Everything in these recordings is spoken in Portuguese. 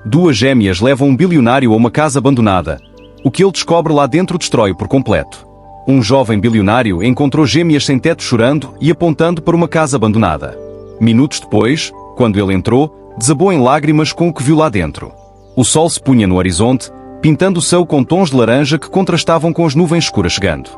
Duas gêmeas levam um bilionário a uma casa abandonada. O que ele descobre lá dentro destrói por completo. Um jovem bilionário encontrou gêmeas sem teto chorando e apontando para uma casa abandonada. Minutos depois, quando ele entrou, desabou em lágrimas com o que viu lá dentro. O sol se punha no horizonte, pintando o céu com tons de laranja que contrastavam com as nuvens escuras chegando.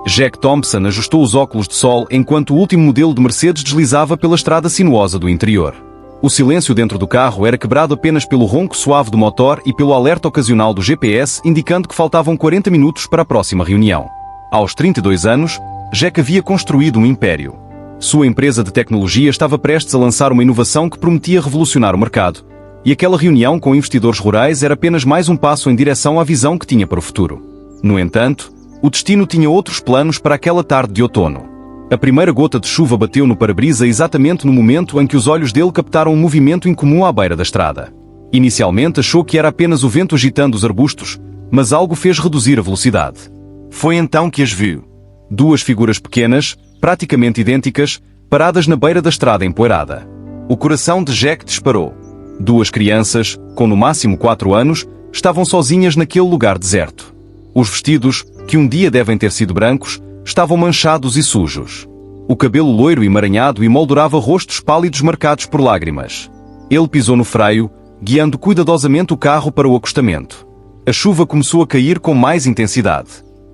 Jack Thompson ajustou os óculos de sol enquanto o último modelo de Mercedes deslizava pela estrada sinuosa do interior. O silêncio dentro do carro era quebrado apenas pelo ronco suave do motor e pelo alerta ocasional do GPS indicando que faltavam 40 minutos para a próxima reunião. Aos 32 anos, Jack havia construído um império. Sua empresa de tecnologia estava prestes a lançar uma inovação que prometia revolucionar o mercado, e aquela reunião com investidores rurais era apenas mais um passo em direção à visão que tinha para o futuro. No entanto, o destino tinha outros planos para aquela tarde de outono. A primeira gota de chuva bateu no para-brisa exatamente no momento em que os olhos dele captaram um movimento incomum à beira da estrada. Inicialmente achou que era apenas o vento agitando os arbustos, mas algo fez reduzir a velocidade. Foi então que as viu. Duas figuras pequenas, praticamente idênticas, paradas na beira da estrada empoeirada. O coração de Jack disparou. Duas crianças, com no máximo 4 anos, estavam sozinhas naquele lugar deserto. Os vestidos, que um dia devem ter sido brancos, estavam manchados e sujos. O cabelo loiro e emaranhado emoldurava rostos pálidos marcados por lágrimas. Ele pisou no freio, guiando cuidadosamente o carro para o acostamento. A chuva começou a cair com mais intensidade.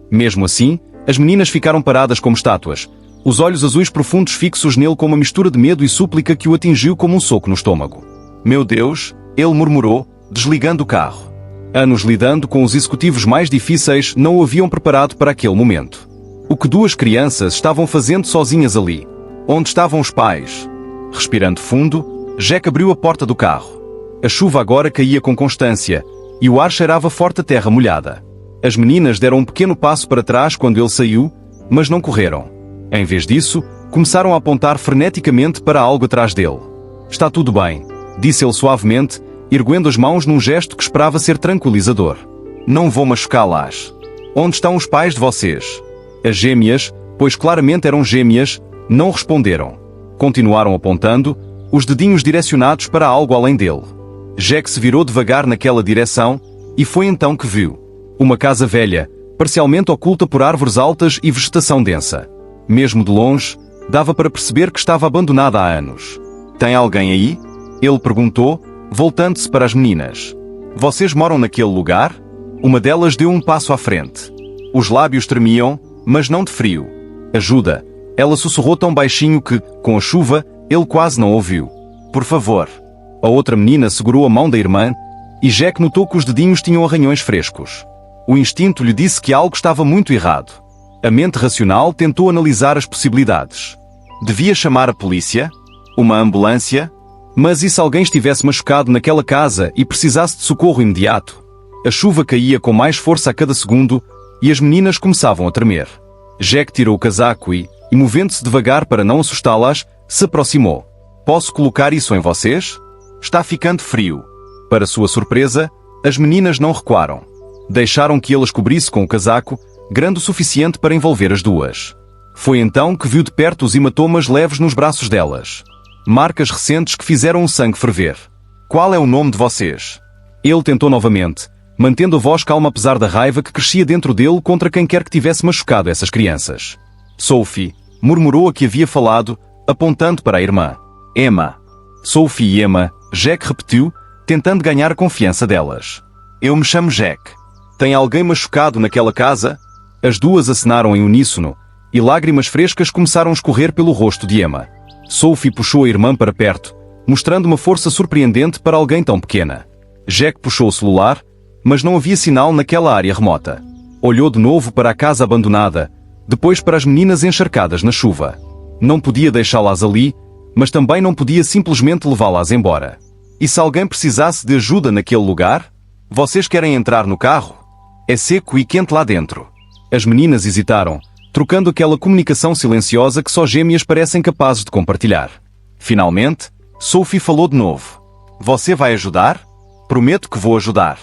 Mesmo assim, as meninas ficaram paradas como estátuas, os olhos azuis profundos fixos nele com uma mistura de medo e súplica que o atingiu como um soco no estômago. "Meu Deus", ele murmurou, desligando o carro. Anos lidando com os executivos mais difíceis não o haviam preparado para aquele momento. O que duas crianças estavam fazendo sozinhas ali? Onde estavam os pais? Respirando fundo, Jack abriu a porta do carro. A chuva agora caía com constância, e o ar cheirava forte a terra molhada. As meninas deram um pequeno passo para trás quando ele saiu, mas não correram. Em vez disso, começaram a apontar freneticamente para algo atrás dele. "Está tudo bem", disse ele suavemente, erguendo as mãos num gesto que esperava ser tranquilizador. "Não vou machucá-las. Onde estão os pais de vocês?" As gêmeas, pois claramente eram gêmeas, não responderam. Continuaram apontando, os dedinhos direcionados para algo além dele. Jack se virou devagar naquela direção, e foi então que viu uma casa velha, parcialmente oculta por árvores altas e vegetação densa. Mesmo de longe, dava para perceber que estava abandonada há anos. "Tem alguém aí?" ele perguntou, voltando-se para as meninas. "Vocês moram naquele lugar?" Uma delas deu um passo à frente. Os lábios tremiam, mas não de frio. "Ajuda", ela sussurrou tão baixinho que, com a chuva, ele quase não ouviu. "Por favor." A outra menina segurou a mão da irmã, e Jack notou que os dedinhos tinham arranhões frescos. O instinto lhe disse que algo estava muito errado. A mente racional tentou analisar as possibilidades. Devia chamar a polícia? Uma ambulância? Mas e se alguém estivesse machucado naquela casa e precisasse de socorro imediato? A chuva caía com mais força a cada segundo e as meninas começavam a tremer. Jack tirou o casaco e, movendo-se devagar para não assustá-las, se aproximou. "Posso colocar isso em vocês? Está ficando frio." Para sua surpresa, as meninas não recuaram. Deixaram que ele as cobrisse com o casaco, grande o suficiente para envolver as duas. Foi então que viu de perto os hematomas leves nos braços delas. Marcas recentes que fizeram o sangue ferver. "Qual é o nome de vocês?" Ele tentou novamente, mantendo a voz calma apesar da raiva que crescia dentro dele contra quem quer que tivesse machucado essas crianças. "Sophie", murmurou a que havia falado, apontando para a irmã. "Emma." "Sophie e Emma", Jack repetiu, tentando ganhar a confiança delas. "Eu me chamo Jack. Tem alguém machucado naquela casa?" As duas acenaram em uníssono, e lágrimas frescas começaram a escorrer pelo rosto de Emma. Sophie puxou a irmã para perto, mostrando uma força surpreendente para alguém tão pequena. Jack puxou o celular, mas não havia sinal naquela área remota. Olhou de novo para a casa abandonada, depois para as meninas encharcadas na chuva. Não podia deixá-las ali, mas também não podia simplesmente levá-las embora. E se alguém precisasse de ajuda naquele lugar? "Vocês querem entrar no carro? É seco e quente lá dentro." As meninas hesitaram, trocando aquela comunicação silenciosa que só gêmeas parecem capazes de compartilhar. Finalmente, Sophie falou de novo. "Você vai ajudar?" "Prometo que vou ajudar."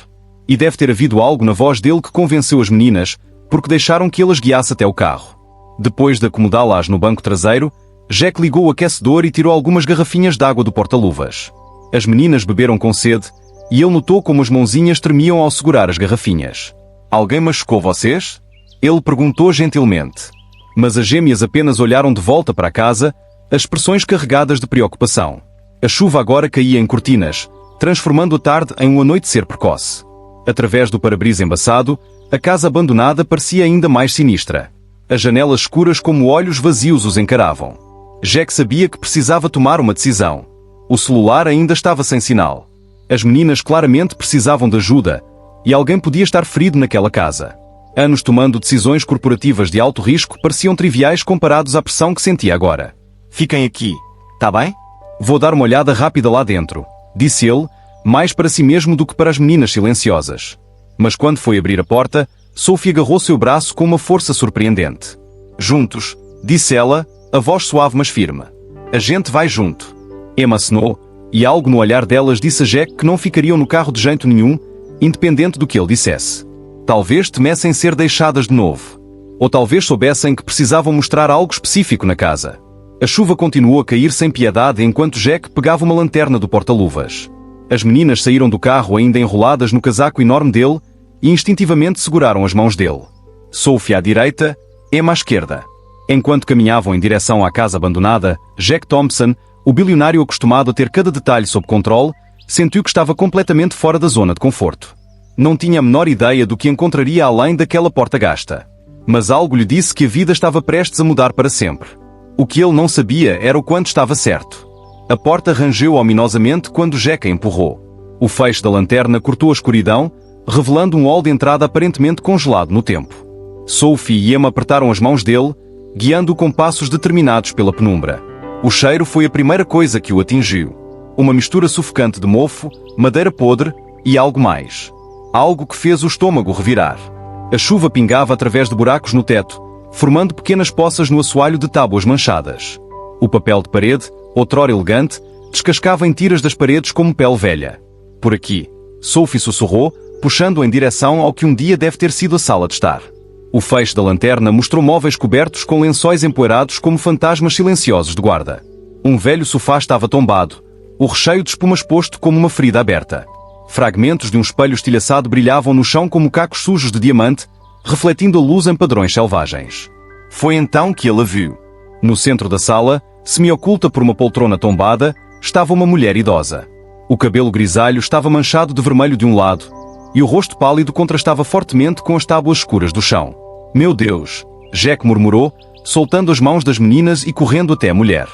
E deve ter havido algo na voz dele que convenceu as meninas, porque deixaram que ele as guiasse até o carro. Depois de acomodá-las no banco traseiro, Jack ligou o aquecedor e tirou algumas garrafinhas de água do porta-luvas. As meninas beberam com sede, e ele notou como as mãozinhas tremiam ao segurar as garrafinhas. Alguém machucou vocês? Ele perguntou gentilmente. Mas as gêmeas apenas olharam de volta para a casa, as expressões carregadas de preocupação. A chuva agora caía em cortinas, transformando a tarde em um anoitecer precoce. Através do para-brisa embaçado, a casa abandonada parecia ainda mais sinistra. As janelas escuras como olhos vazios os encaravam. Jack sabia que precisava tomar uma decisão. O celular ainda estava sem sinal. As meninas claramente precisavam de ajuda, e alguém podia estar ferido naquela casa. Anos tomando decisões corporativas de alto risco pareciam triviais comparados à pressão que sentia agora. Fiquem aqui, tá bem? Vou dar uma olhada rápida lá dentro, disse ele, mais para si mesmo do que para as meninas silenciosas. Mas quando foi abrir a porta, Sophie agarrou seu braço com uma força surpreendente. Juntos, disse ela, a voz suave mas firme. A gente vai junto. Emma acenou, e algo no olhar delas disse a Jack que não ficariam no carro de jeito nenhum, independente do que ele dissesse. Talvez temessem ser deixadas de novo. Ou talvez soubessem que precisavam mostrar algo específico na casa. A chuva continuou a cair sem piedade enquanto Jack pegava uma lanterna do porta-luvas. As meninas saíram do carro ainda enroladas no casaco enorme dele e instintivamente seguraram as mãos dele. Sophie à direita, Emma à esquerda. Enquanto caminhavam em direção à casa abandonada, Jack Thompson, o bilionário acostumado a ter cada detalhe sob controle, sentiu que estava completamente fora da zona de conforto. Não tinha a menor ideia do que encontraria além daquela porta gasta. Mas algo lhe disse que a vida estava prestes a mudar para sempre. O que ele não sabia era o quanto estava certo. A porta rangeu ominosamente quando Jack a empurrou. O feixe da lanterna cortou a escuridão, revelando um hall de entrada aparentemente congelado no tempo. Sophie e Emma apertaram as mãos dele, guiando-o com passos determinados pela penumbra. O cheiro foi a primeira coisa que o atingiu. Uma mistura sufocante de mofo, madeira podre e algo mais. Algo que fez o estômago revirar. A chuva pingava através de buracos no teto, formando pequenas poças no assoalho de tábuas manchadas. O papel de parede, outrora elegante, descascava em tiras das paredes como pele velha. Por aqui, Sophie sussurrou, puxando em direção ao que um dia deve ter sido a sala de estar. O feixe da lanterna mostrou móveis cobertos com lençóis empoeirados como fantasmas silenciosos de guarda. Um velho sofá estava tombado, o recheio de espuma exposto como uma ferida aberta. Fragmentos de um espelho estilhaçado brilhavam no chão como cacos sujos de diamante, refletindo a luz em padrões selvagens. Foi então que ele a viu. No centro da sala, semi-oculta por uma poltrona tombada, estava uma mulher idosa. O cabelo grisalho estava manchado de vermelho de um lado, e o rosto pálido contrastava fortemente com as tábuas escuras do chão. Meu Deus! Jack murmurou, soltando as mãos das meninas e correndo até a mulher.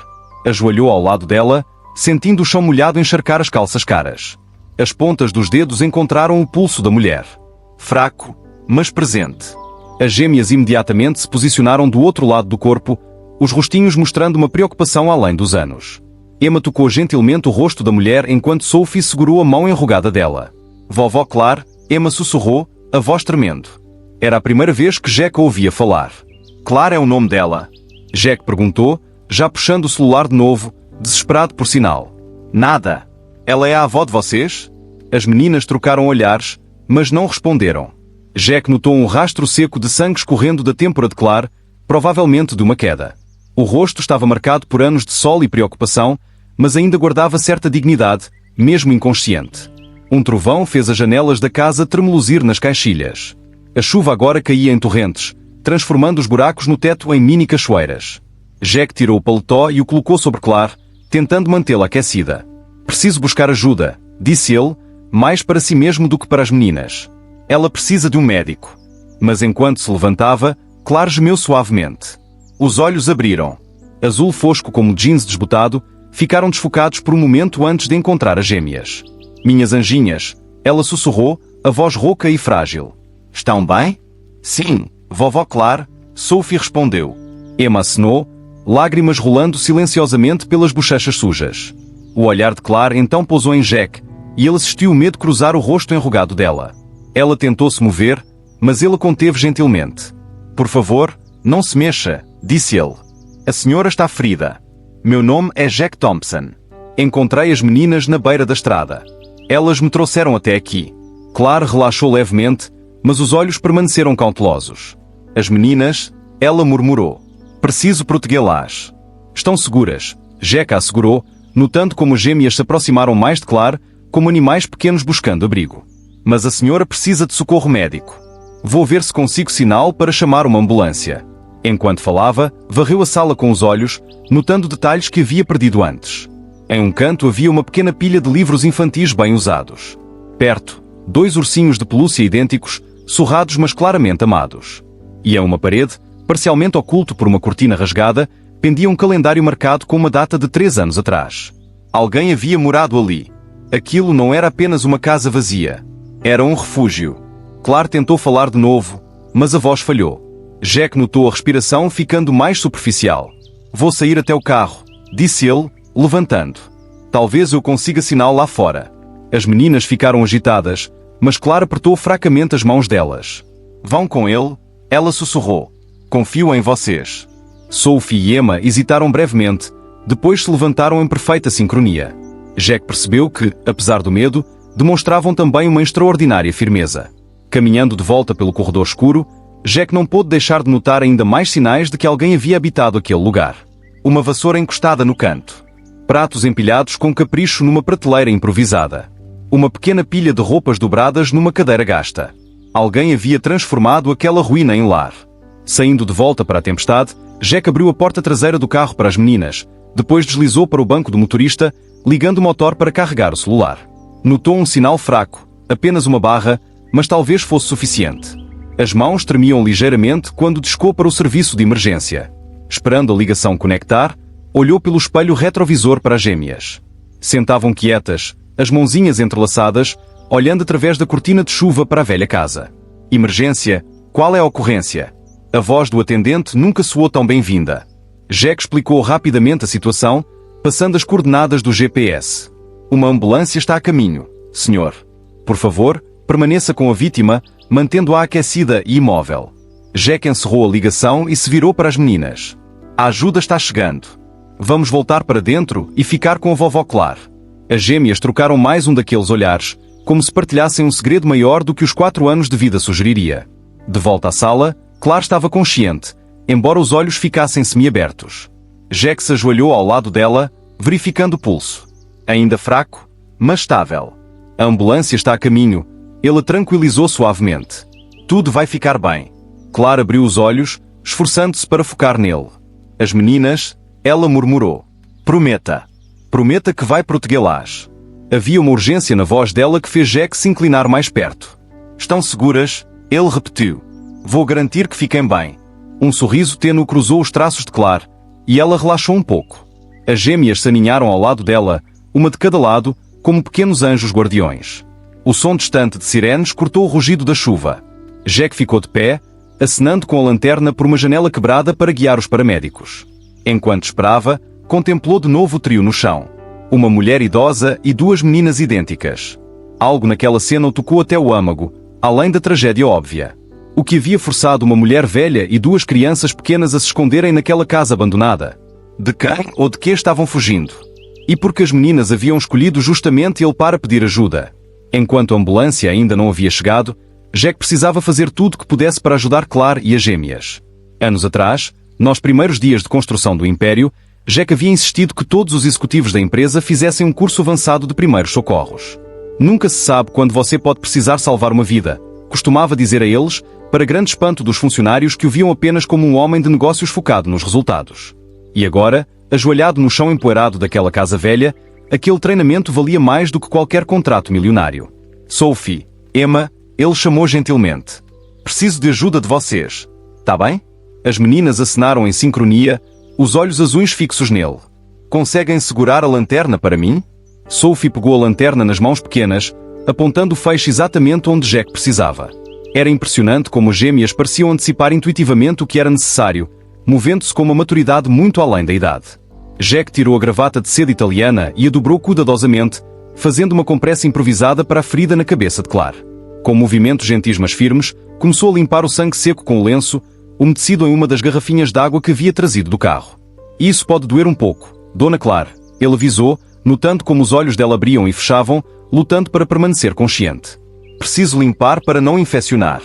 Ajoelhou ao lado dela, sentindo o chão molhado encharcar as calças caras. As pontas dos dedos encontraram o pulso da mulher. Fraco, mas presente. As gêmeas imediatamente se posicionaram do outro lado do corpo, os rostinhos mostrando uma preocupação além dos anos. Emma tocou gentilmente o rosto da mulher enquanto Sophie segurou a mão enrugada dela. Vovó Clare, Emma sussurrou, a voz tremendo. Era a primeira vez que Jack a ouvia falar. Clare é o nome dela? Jack perguntou, já puxando o celular de novo, desesperado por sinal. Nada. Ela é a avó de vocês? As meninas trocaram olhares, mas não responderam. Jack notou um rastro seco de sangue escorrendo da têmpora de Clare, provavelmente de uma queda. O rosto estava marcado por anos de sol e preocupação, mas ainda guardava certa dignidade, mesmo inconsciente. Um trovão fez as janelas da casa tremeluzir nas caixilhas. A chuva agora caía em torrentes, transformando os buracos no teto em mini cachoeiras. Jack tirou o paletó e o colocou sobre Clare, tentando mantê-la aquecida. Preciso buscar ajuda, disse ele, mais para si mesmo do que para as meninas. Ela precisa de um médico. Mas enquanto se levantava, Clare gemeu suavemente. Os olhos abriram. Azul fosco como jeans desbotado, ficaram desfocados por um momento antes de encontrar as gêmeas. Minhas anjinhas, ela sussurrou, a voz rouca e frágil. Estão bem? Sim, vovó Clare, Sophie respondeu. Emma acenou, lágrimas rolando silenciosamente pelas bochechas sujas. O olhar de Clare então pousou em Jack, e ele assistiu o medo cruzar o rosto enrugado dela. Ela tentou se mover, mas ele a conteve gentilmente. Por favor, não se mexa, disse ele. A senhora está ferida. Meu nome é Jack Thompson. Encontrei as meninas na beira da estrada. Elas me trouxeram até aqui. Clare relaxou levemente, mas os olhos permaneceram cautelosos. As meninas, ela murmurou. Preciso protegê-las. Estão seguras, Jack a assegurou, notando como as gêmeas se aproximaram mais de Clare, como animais pequenos buscando abrigo. Mas a senhora precisa de socorro médico. Vou ver se consigo sinal para chamar uma ambulância. Enquanto falava, varreu a sala com os olhos, notando detalhes que havia perdido antes. Em um canto havia uma pequena pilha de livros infantis bem usados. Perto, 2 ursinhos de pelúcia idênticos, surrados mas claramente amados. E a uma parede, parcialmente oculto por uma cortina rasgada, pendia um calendário marcado com uma data de 3 anos atrás. Alguém havia morado ali. Aquilo não era apenas uma casa vazia. Era um refúgio. Claire tentou falar de novo, mas a voz falhou. Jack notou a respiração ficando mais superficial. Vou sair até o carro, disse ele, levantando. Talvez eu consiga sinal lá fora. As meninas ficaram agitadas, mas Claire apertou fracamente as mãos delas. Vão com ele? Ela sussurrou. Confio em vocês. Sophie e Emma hesitaram brevemente, depois se levantaram em perfeita sincronia. Jack percebeu que, apesar do medo, demonstravam também uma extraordinária firmeza. Caminhando de volta pelo corredor escuro, Jack não pôde deixar de notar ainda mais sinais de que alguém havia habitado aquele lugar. Uma vassoura encostada no canto. Pratos empilhados com capricho numa prateleira improvisada. Uma pequena pilha de roupas dobradas numa cadeira gasta. Alguém havia transformado aquela ruína em lar. Saindo de volta para a tempestade, Jack abriu a porta traseira do carro para as meninas, depois deslizou para o banco do motorista, ligando o motor para carregar o celular. Notou um sinal fraco, apenas uma barra, mas talvez fosse suficiente. As mãos tremiam ligeiramente quando discou para o serviço de emergência. Esperando a ligação conectar, olhou pelo espelho retrovisor para as gêmeas. Sentavam quietas, as mãozinhas entrelaçadas, olhando através da cortina de chuva para a velha casa. Emergência? Qual é a ocorrência? A voz do atendente nunca soou tão bem-vinda. Jack explicou rapidamente a situação, passando as coordenadas do GPS. Uma ambulância está a caminho, senhor. Por favor, permaneça com a vítima, mantendo-a aquecida e imóvel. Jack encerrou a ligação e se virou para as meninas. A ajuda está chegando. Vamos voltar para dentro e ficar com a vovó Claire. As gêmeas trocaram mais um daqueles olhares, como se partilhassem um segredo maior do que os 4 anos de vida sugeriria. De volta à sala, Claire estava consciente, embora os olhos ficassem semiabertos. Jack se ajoelhou ao lado dela, verificando o pulso. Ainda fraco, mas estável. A ambulância está a caminho. Ele a tranquilizou suavemente. Tudo vai ficar bem. Claire abriu os olhos, esforçando-se para focar nele. As meninas, ela murmurou. Prometa. Prometa que vai protegê-las. Havia uma urgência na voz dela que fez Jack se inclinar mais perto. Estão seguras? Ele repetiu. Vou garantir que fiquem bem. Um sorriso tênue cruzou os traços de Claire, e ela relaxou um pouco. As gêmeas se aninharam ao lado dela, uma de cada lado, como pequenos anjos guardiões. O som distante de sirenes cortou o rugido da chuva. Jack ficou de pé, acenando com a lanterna por uma janela quebrada para guiar os paramédicos. Enquanto esperava, contemplou de novo o trio no chão. Uma mulher idosa e 2 meninas idênticas. Algo naquela cena o tocou até o âmago, além da tragédia óbvia. O que havia forçado uma mulher velha e 2 crianças pequenas a se esconderem naquela casa abandonada? De quem ou de que estavam fugindo? E porque as meninas haviam escolhido justamente ele para pedir ajuda? Enquanto a ambulância ainda não havia chegado, Jack precisava fazer tudo que pudesse para ajudar Claire e as gêmeas. Anos atrás, nos primeiros dias de construção do Império, Jack havia insistido que todos os executivos da empresa fizessem um curso avançado de primeiros socorros. Nunca se sabe quando você pode precisar salvar uma vida, costumava dizer a eles, para grande espanto dos funcionários que o viam apenas como um homem de negócios focado nos resultados. E agora, ajoelhado no chão empoeirado daquela casa velha, aquele treinamento valia mais do que qualquer contrato milionário. Sophie, Emma, ele chamou gentilmente. Preciso de ajuda de vocês. Tá bem? As meninas acenaram em sincronia, os olhos azuis fixos nele. Conseguem segurar a lanterna para mim? Sophie pegou a lanterna nas mãos pequenas, apontando o feixe exatamente onde Jack precisava. Era impressionante como as gêmeas pareciam antecipar intuitivamente o que era necessário, movendo-se com uma maturidade muito além da idade. Jack tirou a gravata de seda italiana e a dobrou cuidadosamente, fazendo uma compressa improvisada para a ferida na cabeça de Claire. Com movimentos gentis mas firmes, começou a limpar o sangue seco com o lenço, umedecido em uma das garrafinhas de água que havia trazido do carro. Isso pode doer um pouco, Dona Claire, ele avisou, notando como os olhos dela abriam e fechavam, lutando para permanecer consciente. Preciso limpar para não infeccionar.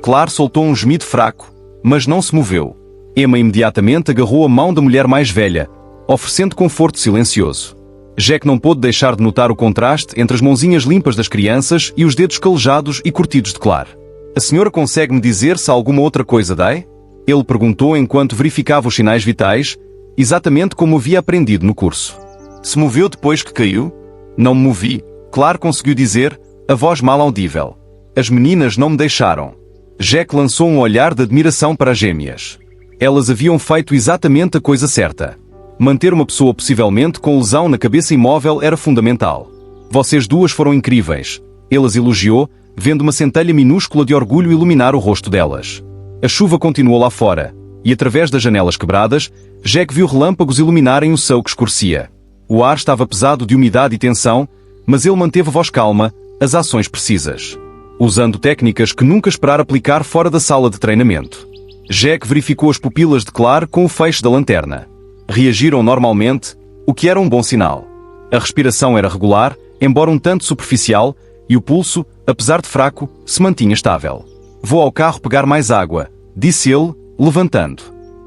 Claire soltou um gemido fraco, mas não se moveu. Emma imediatamente agarrou a mão da mulher mais velha, oferecendo conforto silencioso. Jack não pôde deixar de notar o contraste entre as mãozinhas limpas das crianças e os dedos calejados e curtidos de Claire. A senhora consegue-me dizer se há alguma outra coisa dei? Ele perguntou enquanto verificava os sinais vitais, exatamente como havia aprendido no curso. Se moveu depois que caiu? Não me movi, Claire conseguiu dizer, a voz mal audível. As meninas não me deixaram. Jack lançou um olhar de admiração para as gêmeas. Elas haviam feito exatamente a coisa certa. Manter uma pessoa possivelmente com lesão na cabeça imóvel era fundamental. Vocês duas foram incríveis. Ele as elogiou, vendo uma centelha minúscula de orgulho iluminar o rosto delas. A chuva continuou lá fora, e através das janelas quebradas, Jack viu relâmpagos iluminarem o céu que escurecia. O ar estava pesado de umidade e tensão, mas ele manteve a voz calma, as ações precisas. Usando técnicas que nunca esperara aplicar fora da sala de treinamento. Jack verificou as pupilas de Claire com o feixe da lanterna. Reagiram normalmente, o que era um bom sinal. A respiração era regular, embora um tanto superficial, e o pulso, apesar de fraco, se mantinha estável. Vou ao carro pegar mais água, disse ele, levantando.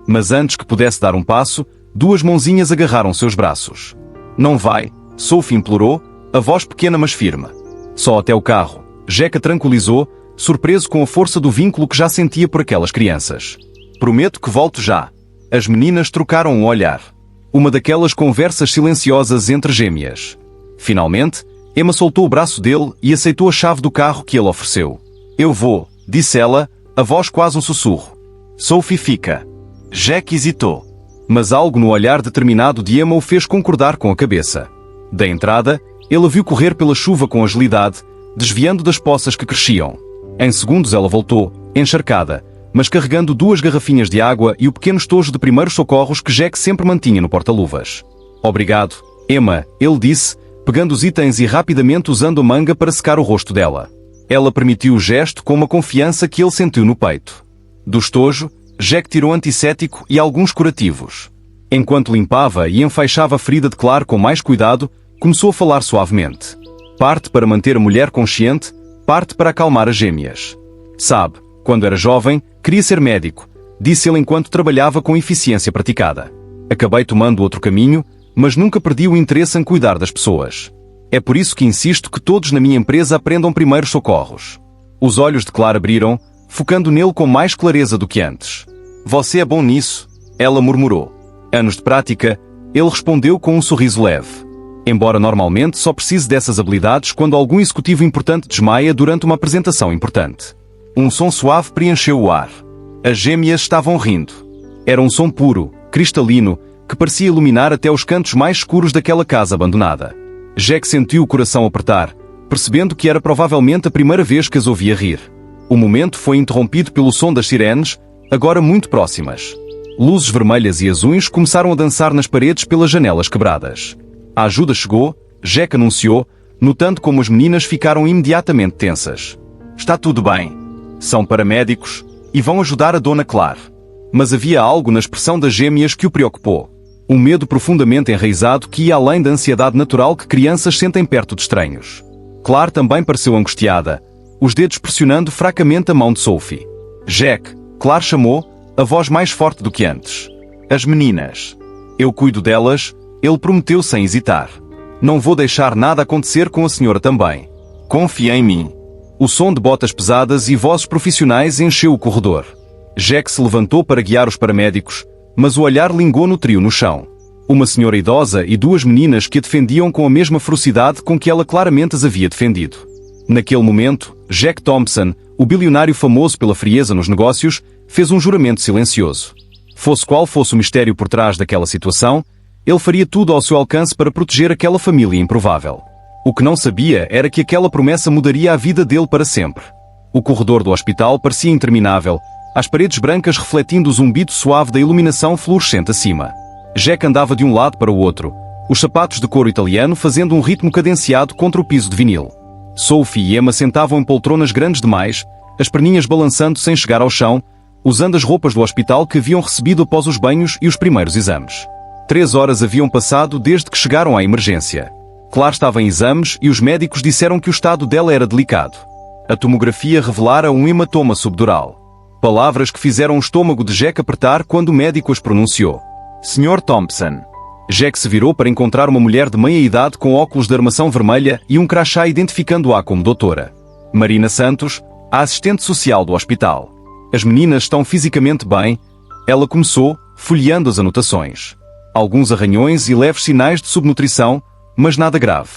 Mas antes que pudesse dar um passo, duas mãozinhas agarraram seus braços. Não vai, Sophie implorou, a voz pequena mas firme. Só até o carro. Jack a tranquilizou, surpreso com a força do vínculo que já sentia por aquelas crianças. Prometo que volto já. As meninas trocaram um olhar. Uma daquelas conversas silenciosas entre gêmeas. Finalmente, Emma soltou o braço dele e aceitou a chave do carro que ele ofereceu. Eu vou, disse ela, a voz quase um sussurro. Sophie fica. Jack hesitou. Mas algo no olhar determinado de Emma o fez concordar com a cabeça. Da entrada, ele a viu correr pela chuva com agilidade, desviando das poças que cresciam. Em segundos ela voltou, encharcada, mas carregando duas garrafinhas de água e o pequeno estojo de primeiros socorros que Jack sempre mantinha no porta-luvas. Obrigado, Emma, ele disse, pegando os itens e rapidamente usando a manga para secar o rosto dela. Ela permitiu o gesto com uma confiança que ele sentiu no peito. Do estojo, Jack tirou antisséptico e alguns curativos. Enquanto limpava e enfaixava a ferida de Claire com mais cuidado, começou a falar suavemente. Parte para manter a mulher consciente, parte para acalmar as gêmeas. Sabe, quando era jovem, queria ser médico, disse ele enquanto trabalhava com eficiência praticada. Acabei tomando outro caminho, mas nunca perdi o interesse em cuidar das pessoas. É por isso que insisto que todos na minha empresa aprendam primeiros socorros. Os olhos de Claire abriram, focando nele com mais clareza do que antes. Você é bom nisso, ela murmurou. Anos de prática, ele respondeu com um sorriso leve. Embora normalmente só precise dessas habilidades quando algum executivo importante desmaia durante uma apresentação importante. Um som suave preencheu o ar. As gêmeas estavam rindo. Era um som puro, cristalino, que parecia iluminar até os cantos mais escuros daquela casa abandonada. Jack sentiu o coração apertar, percebendo que era provavelmente a primeira vez que as ouvia rir. O momento foi interrompido pelo som das sirenes, agora muito próximas. Luzes vermelhas e azuis começaram a dançar nas paredes pelas janelas quebradas. A ajuda chegou, Jack anunciou, notando como as meninas ficaram imediatamente tensas. Está tudo bem. São paramédicos e vão ajudar a Dona Claire. Mas havia algo na expressão das gêmeas que o preocupou. Um medo profundamente enraizado que ia além da ansiedade natural que crianças sentem perto de estranhos. Claire também pareceu angustiada, os dedos pressionando fracamente a mão de Sophie. Jack, Claire chamou, a voz mais forte do que antes. As meninas. Eu cuido delas, ele prometeu sem hesitar. Não vou deixar nada acontecer com a senhora também. Confia em mim. O som de botas pesadas e vozes profissionais encheu o corredor. Jack se levantou para guiar os paramédicos, mas o olhar lingou no trio no chão. Uma senhora idosa e duas meninas que a defendiam com a mesma ferocidade com que ela claramente as havia defendido. Naquele momento, Jack Thompson, o bilionário famoso pela frieza nos negócios, fez um juramento silencioso. Fosse qual fosse o mistério por trás daquela situação, ele faria tudo ao seu alcance para proteger aquela família improvável. O que não sabia era que aquela promessa mudaria a vida dele para sempre. O corredor do hospital parecia interminável, as paredes brancas refletindo o zumbido suave da iluminação fluorescente acima. Jack andava de um lado para o outro, os sapatos de couro italiano fazendo um ritmo cadenciado contra o piso de vinil. Sophie e Emma sentavam em poltronas grandes demais, as perninhas balançando sem chegar ao chão, usando as roupas do hospital que haviam recebido após os banhos e os primeiros exames. 3 horas haviam passado desde que chegaram à emergência. Claire estava em exames e os médicos disseram que o estado dela era delicado. A tomografia revelara um hematoma subdural. Palavras que fizeram o estômago de Jack apertar quando o médico as pronunciou. Sr. Thompson. Jack se virou para encontrar uma mulher de meia-idade com óculos de armação vermelha e um crachá identificando-a como doutora Marina Santos, a assistente social do hospital. As meninas estão fisicamente bem, ela começou, folheando as anotações. Alguns arranhões e leves sinais de subnutrição, mas nada grave.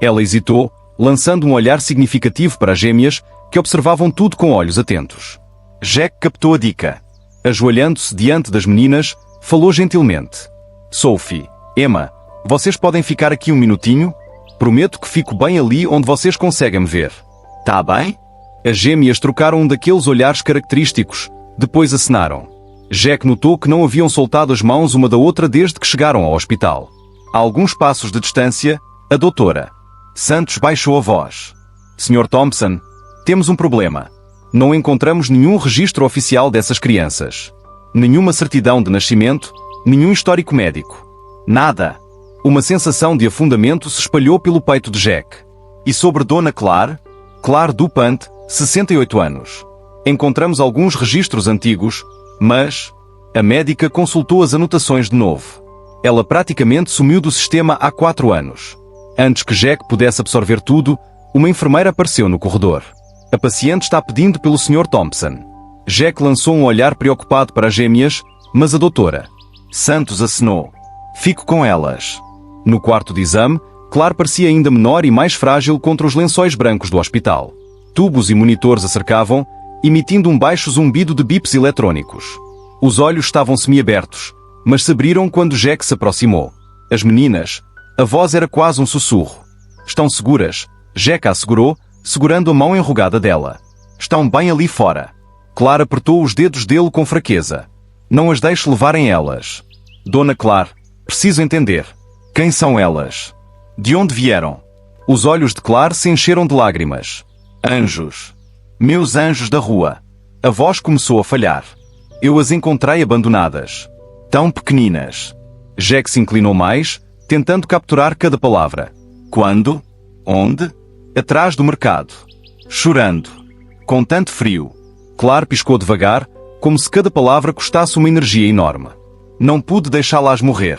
Ela hesitou, lançando um olhar significativo para as gêmeas, que observavam tudo com olhos atentos. Jack captou a dica. Ajoelhando-se diante das meninas, falou gentilmente. Sophie, Emma, vocês podem ficar aqui um minutinho? Prometo que fico bem ali onde vocês conseguem me ver. Tá bem? As gêmeas trocaram um daqueles olhares característicos, depois acenaram. Jack notou que não haviam soltado as mãos uma da outra desde que chegaram ao hospital. A alguns passos de distância, a doutora Santos baixou a voz. Sr. Thompson, temos um problema. Não encontramos nenhum registro oficial dessas crianças. Nenhuma certidão de nascimento, nenhum histórico médico. Nada. Uma sensação de afundamento se espalhou pelo peito de Jack. E sobre Dona Claire? Claire Dupont, 68 anos. Encontramos alguns registros antigos, mas a médica consultou as anotações de novo. Ela praticamente sumiu do sistema há 4 anos. Antes que Jack pudesse absorver tudo, uma enfermeira apareceu no corredor. A paciente está pedindo pelo Sr. Thompson. Jack lançou um olhar preocupado para as gêmeas, mas a doutora Santos acenou. Fico com elas. No quarto de exame, Claire parecia ainda menor e mais frágil contra os lençóis brancos do hospital. Tubos e monitores a cercavam, emitindo um baixo zumbido de bips eletrónicos. Os olhos estavam semiabertos, mas se abriram quando Jack se aproximou. As meninas, a voz era quase um sussurro. Estão seguras, Jack a assegurou, segurando a mão enrugada dela. Estão bem ali fora. Claire apertou os dedos dele com fraqueza. Não as deixe levarem elas. Dona Claire, preciso entender. Quem são elas? De onde vieram? Os olhos de Claire se encheram de lágrimas. Anjos. Meus anjos da rua. A voz começou a falhar. Eu as encontrei abandonadas. Tão pequeninas. Jack se inclinou mais, tentando capturar cada palavra. Quando? Onde? Atrás do mercado. Chorando. Com tanto frio. Claire piscou devagar, como se cada palavra custasse uma energia enorme. Não pude deixá-las morrer.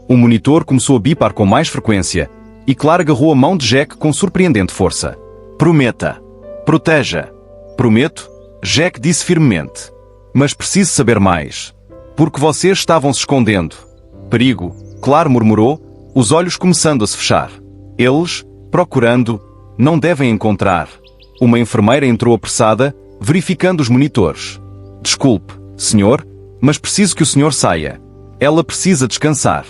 O monitor começou a bipar com mais frequência, e Claire agarrou a mão de Jack com surpreendente força. Prometa. Proteja. Prometo, Jack disse firmemente. Mas preciso saber mais. Porque vocês estavam se escondendo. Perigo, Claire murmurou, os olhos começando a se fechar. Eles, procurando, não devem encontrar. Uma enfermeira entrou apressada, verificando os monitores. Desculpe, senhor, mas preciso que o senhor saia. Ela precisa descansar.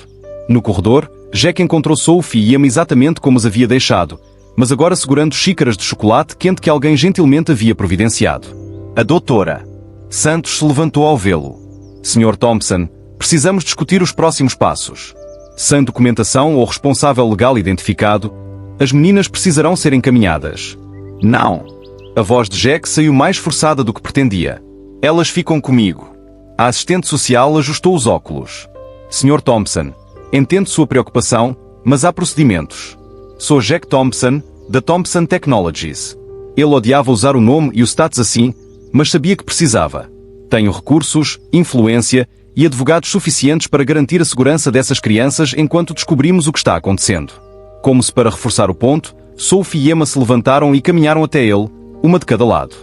No corredor, Jack encontrou Sophie e Emma exatamente como as havia deixado, mas agora segurando xícaras de chocolate quente que alguém gentilmente havia providenciado. A doutora Santos se levantou ao vê-lo. Sr. Thompson, precisamos discutir os próximos passos. Sem documentação ou responsável legal identificado, as meninas precisarão ser encaminhadas. Não. A voz de Jack saiu mais forçada do que pretendia. Elas ficam comigo. A assistente social ajustou os óculos. Sr. Thompson, entendo sua preocupação, mas há procedimentos. Sou Jack Thompson, da Thompson Technologies. Ele odiava usar o nome e o status assim, mas sabia que precisava. Tenho recursos, influência e advogados suficientes para garantir a segurança dessas crianças enquanto descobrimos o que está acontecendo. Como se para reforçar o ponto, Sophie e Emma se levantaram e caminharam até ele, uma de cada lado.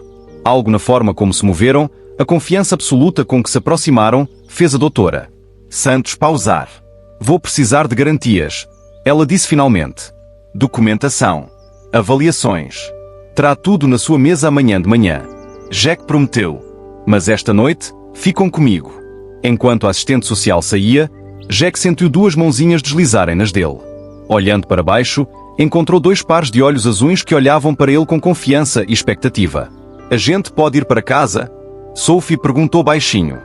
Algo na forma como se moveram, a confiança absoluta com que se aproximaram, fez a doutora Santos pausar. Vou precisar de garantias, ela disse finalmente. Documentação. Avaliações. Terá tudo na sua mesa amanhã de manhã. Jack prometeu. Mas esta noite, ficam comigo. Enquanto a assistente social saía, Jack sentiu duas mãozinhas deslizarem nas dele. Olhando para baixo, encontrou 2 pares de olhos azuis que olhavam para ele com confiança e expectativa. A gente pode ir para casa? Sophie perguntou baixinho.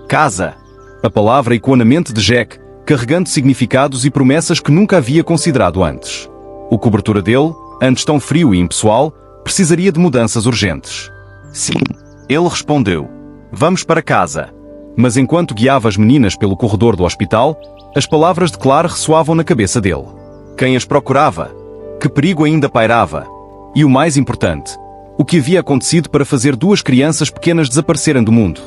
Casa. A palavra ecoou na mente de Jack, carregando significados e promessas que nunca havia considerado antes. O cobertura dele, antes tão frio e impessoal, precisaria de mudanças urgentes. Sim, ele respondeu. Vamos para casa. Mas enquanto guiava as meninas pelo corredor do hospital, as palavras de Claire ressoavam na cabeça dele. Quem as procurava? Que perigo ainda pairava? E o mais importante, o que havia acontecido para fazer 2 crianças pequenas desaparecerem do mundo?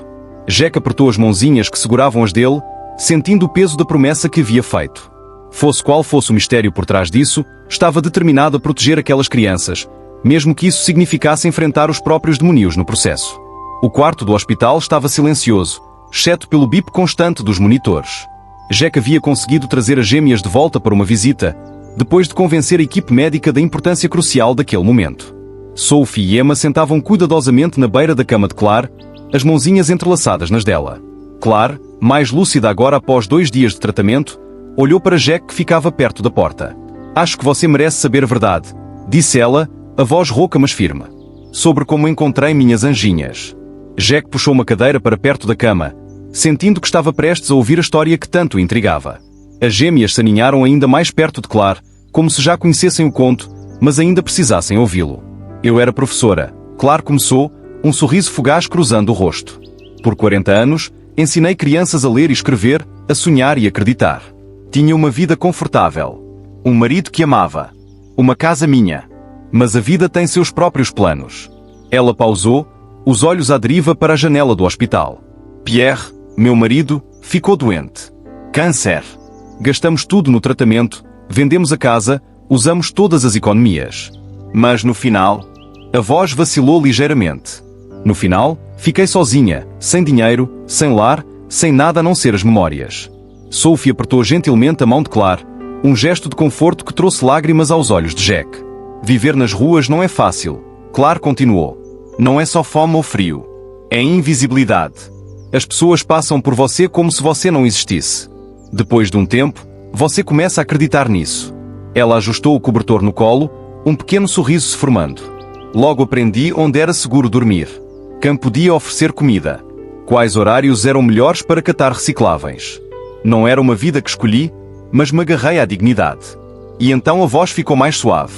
Jack apertou as mãozinhas que seguravam as dele, sentindo o peso da promessa que havia feito. Fosse qual fosse o mistério por trás disso, estava determinado a proteger aquelas crianças, mesmo que isso significasse enfrentar os próprios demónios no processo. O quarto do hospital estava silencioso, exceto pelo bip constante dos monitores. Jack havia conseguido trazer as gêmeas de volta para uma visita, depois de convencer a equipe médica da importância crucial daquele momento. Sophie e Emma sentavam cuidadosamente na beira da cama de Claire, as mãozinhas entrelaçadas nas dela. Claire, mais lúcida agora após 2 dias de tratamento, olhou para Jack que ficava perto da porta. "Acho que você merece saber a verdade", disse ela, a voz rouca mas firme. "Sobre como encontrei minhas anjinhas." Jack puxou uma cadeira para perto da cama, sentindo que estava prestes a ouvir a história que tanto o intrigava. As gêmeas se aninharam ainda mais perto de Claire, como se já conhecessem o conto, mas ainda precisassem ouvi-lo. "Eu era professora", Claire começou, um sorriso fugaz cruzando o rosto. "Por 40 anos, ensinei crianças a ler e escrever, a sonhar e acreditar. Tinha uma vida confortável. Um marido que amava. Uma casa minha. Mas a vida tem seus próprios planos." Ela pausou, os olhos à deriva para a janela do hospital. "Pierre, meu marido, ficou doente. Câncer. Gastamos tudo no tratamento, vendemos a casa, usamos todas as economias. Mas no final..." A voz vacilou ligeiramente. "No final, fiquei sozinha, sem dinheiro, sem lar, sem nada a não ser as memórias." Sophie apertou gentilmente a mão de Claire, um gesto de conforto que trouxe lágrimas aos olhos de Jack. "Viver nas ruas não é fácil", Claire continuou. "Não é só fome ou frio. É invisibilidade. As pessoas passam por você como se você não existisse. Depois de um tempo, você começa a acreditar nisso." Ela ajustou o cobertor no colo, um pequeno sorriso se formando. "Logo aprendi onde era seguro dormir. Quem podia oferecer comida. Quais horários eram melhores para catar recicláveis. Não era uma vida que escolhi, mas me agarrei à dignidade." E então a voz ficou mais suave.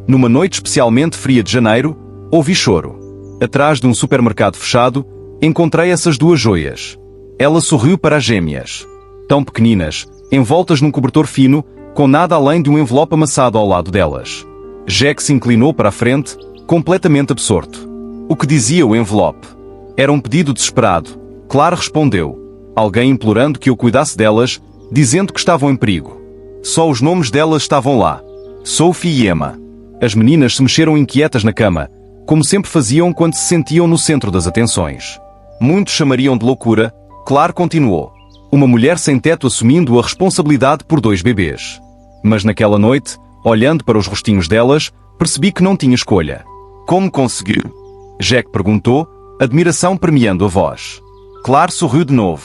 "Numa noite especialmente fria de janeiro, ouvi choro. Atrás de um supermercado fechado, encontrei essas 2 joias." Ela sorriu para as gêmeas. Tão pequeninas, envoltas num cobertor fino, com nada além de um envelope amassado ao lado delas. Jack se inclinou para a frente, completamente absorto. O que dizia o envelope? Era um pedido desesperado. Claire respondeu. Alguém implorando que eu cuidasse delas, dizendo que estavam em perigo. Só os nomes delas estavam lá. Sophie e Emma. As meninas se mexeram inquietas na cama, como sempre faziam quando se sentiam no centro das atenções. Muitos chamariam de loucura, Claire continuou. Uma mulher sem teto assumindo a responsabilidade por 2 bebês. Mas naquela noite, olhando para os rostinhos delas, percebi que não tinha escolha. "Como conseguiu?" Jack perguntou, admiração permeando a voz. Claire sorriu de novo.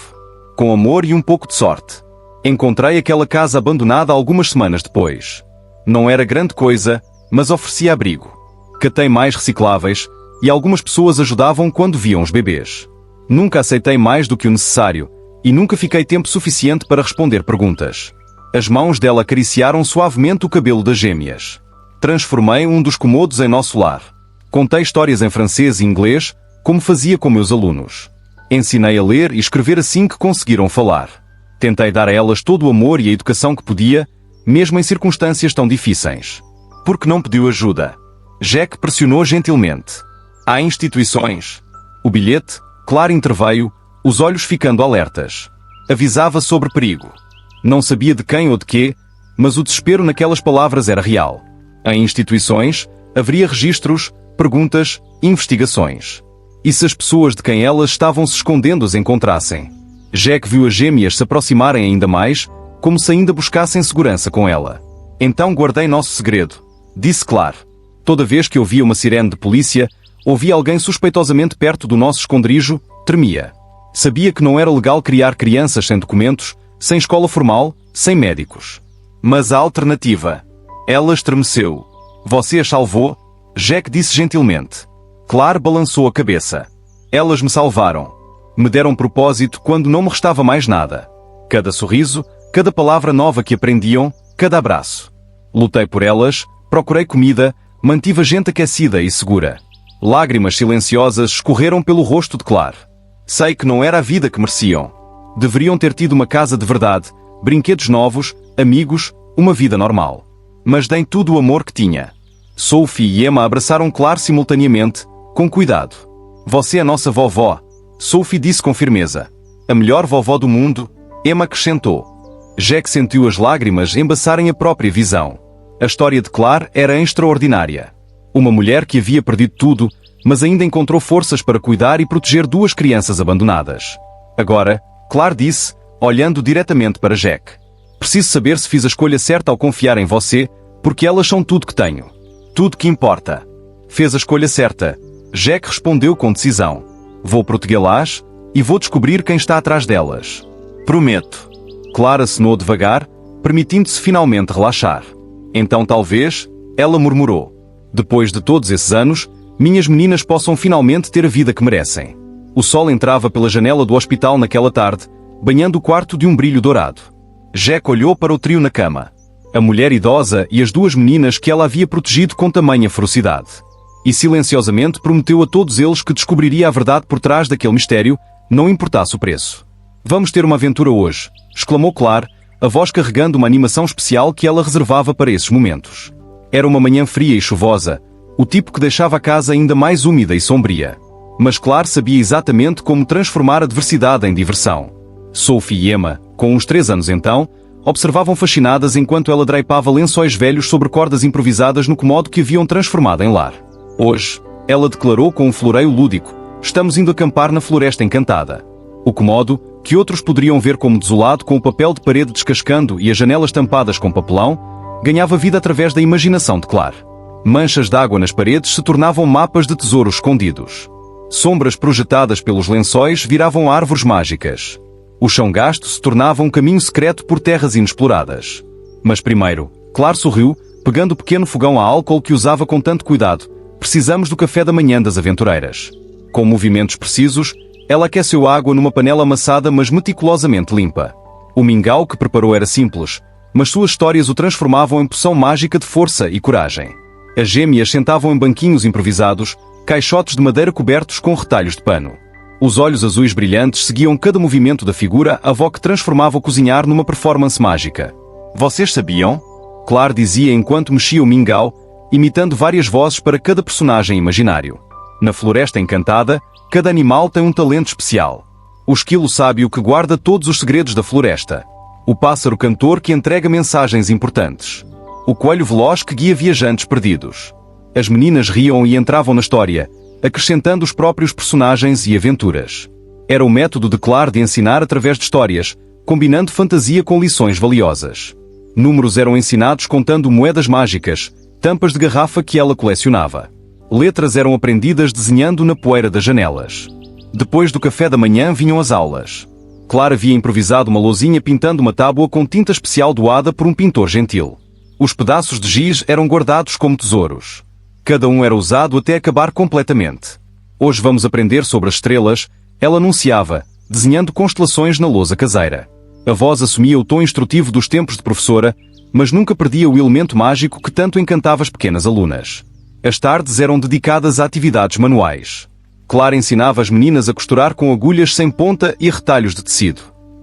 "Com amor e um pouco de sorte. Encontrei aquela casa abandonada algumas semanas depois. Não era grande coisa, mas oferecia abrigo. Catei mais recicláveis, e algumas pessoas ajudavam quando viam os bebês. Nunca aceitei mais do que o necessário, e nunca fiquei tempo suficiente para responder perguntas." As mãos dela acariciaram suavemente o cabelo das gêmeas. "Transformei um dos comodos em nosso lar. Contei histórias em francês e inglês, como fazia com meus alunos. Ensinei a ler e escrever assim que conseguiram falar. Tentei dar a elas todo o amor e a educação que podia, mesmo em circunstâncias tão difíceis." "Por que não pediu ajuda?" Jack pressionou gentilmente. "Há instituições." O bilhete, Claire interveio, os olhos ficando alertas. Avisava sobre perigo. Não sabia de quem ou de quê, mas o desespero naquelas palavras era real. Em instituições, haveria registros, perguntas, investigações. E se as pessoas de quem elas estavam se escondendo as encontrassem? Jack viu as gêmeas se aproximarem ainda mais, como se ainda buscassem segurança com ela. "Então guardei nosso segredo", disse Claire. "Toda vez que ouvia uma sirene de polícia, ouvia alguém suspeitosamente perto do nosso esconderijo, tremia. Sabia que não era legal criar crianças sem documentos, sem escola formal, sem médicos. Mas a alternativa..." Ela estremeceu. "Você as salvou?" Jack disse gentilmente. Claire balançou a cabeça. "Elas me salvaram. Me deram propósito quando não me restava mais nada. Cada sorriso, cada palavra nova que aprendiam, cada abraço. Lutei por elas, procurei comida, mantive a gente aquecida e segura." Lágrimas silenciosas escorreram pelo rosto de Claire. "Sei que não era a vida que mereciam. Deveriam ter tido uma casa de verdade, brinquedos novos, amigos, uma vida normal. Mas dei tudo o amor que tinha." Sophie e Emma abraçaram Claire simultaneamente, com cuidado. "Você é nossa vovó", Sophie disse com firmeza. "A melhor vovó do mundo", Emma acrescentou. Jack sentiu as lágrimas embaçarem a própria visão. A história de Claire era extraordinária. Uma mulher que havia perdido tudo, mas ainda encontrou forças para cuidar e proteger duas crianças abandonadas. Agora, Claire disse, olhando diretamente para Jack: preciso saber se fiz a escolha certa ao confiar em você, porque elas são tudo que tenho. Tudo que importa. Fez a escolha certa. Jack respondeu com decisão. Vou protegê-las e vou descobrir quem está atrás delas. Prometo. Claire acenou devagar, permitindo-se finalmente relaxar. Então talvez, ela murmurou. Depois de todos esses anos, minhas meninas possam finalmente ter a vida que merecem. O sol entrava pela janela do hospital naquela tarde, banhando o quarto de um brilho dourado. Jack olhou para o trio na cama. A mulher idosa e as duas meninas que ela havia protegido com tamanha ferocidade. E silenciosamente prometeu a todos eles que descobriria a verdade por trás daquele mistério, não importasse o preço. Vamos ter uma aventura hoje, exclamou Claire, a voz carregando uma animação especial que ela reservava para esses momentos. Era uma manhã fria e chuvosa, o tipo que deixava a casa ainda mais úmida e sombria. Mas Claire sabia exatamente como transformar a adversidade em diversão. Sophie e Emma, com uns 3 anos então, observavam fascinadas enquanto ela drapeava lençóis velhos sobre cordas improvisadas no comodo que haviam transformado em lar. Hoje, ela declarou com um floreio lúdico, estamos indo acampar na Floresta Encantada. O comodo, que outros poderiam ver como desolado com o papel de parede descascando e as janelas tampadas com papelão, ganhava vida através da imaginação de Claire. Manchas de água nas paredes se tornavam mapas de tesouros escondidos. Sombras projetadas pelos lençóis viravam árvores mágicas. O chão gasto se tornava um caminho secreto por terras inexploradas. Mas primeiro, Claire sorriu, pegando o pequeno fogão a álcool que usava com tanto cuidado. Precisamos do café da manhã das aventureiras. Com movimentos precisos, ela aqueceu a água numa panela amassada mas meticulosamente limpa. O mingau que preparou era simples, mas suas histórias o transformavam em poção mágica de força e coragem. As gêmeas sentavam em banquinhos improvisados, caixotes de madeira cobertos com retalhos de pano. Os olhos azuis brilhantes seguiam cada movimento da figura, a avó que transformava o cozinhar numa performance mágica. Vocês sabiam? Claire dizia enquanto mexia o mingau, imitando várias vozes para cada personagem imaginário. Na Floresta Encantada, cada animal tem um talento especial. O esquilo sábio que guarda todos os segredos da floresta. O pássaro cantor que entrega mensagens importantes. O coelho veloz que guia viajantes perdidos. As meninas riam e entravam na história, acrescentando os próprios personagens e aventuras. Era o método de Claire de ensinar através de histórias, combinando fantasia com lições valiosas. Números eram ensinados contando moedas mágicas, tampas de garrafa que ela colecionava. Letras eram aprendidas desenhando na poeira das janelas. Depois do café da manhã vinham as aulas. Claire havia improvisado uma lousinha pintando uma tábua com tinta especial doada por um pintor gentil. Os pedaços de giz eram guardados como tesouros. Cada um era usado até acabar completamente. Hoje vamos aprender sobre as estrelas, ela anunciava, desenhando constelações na lousa caseira. A voz assumia o tom instrutivo dos tempos de professora, mas nunca perdia o elemento mágico que tanto encantava as pequenas alunas. As tardes eram dedicadas a atividades manuais. Claire ensinava as meninas a costurar com agulhas sem ponta e retalhos de tecido.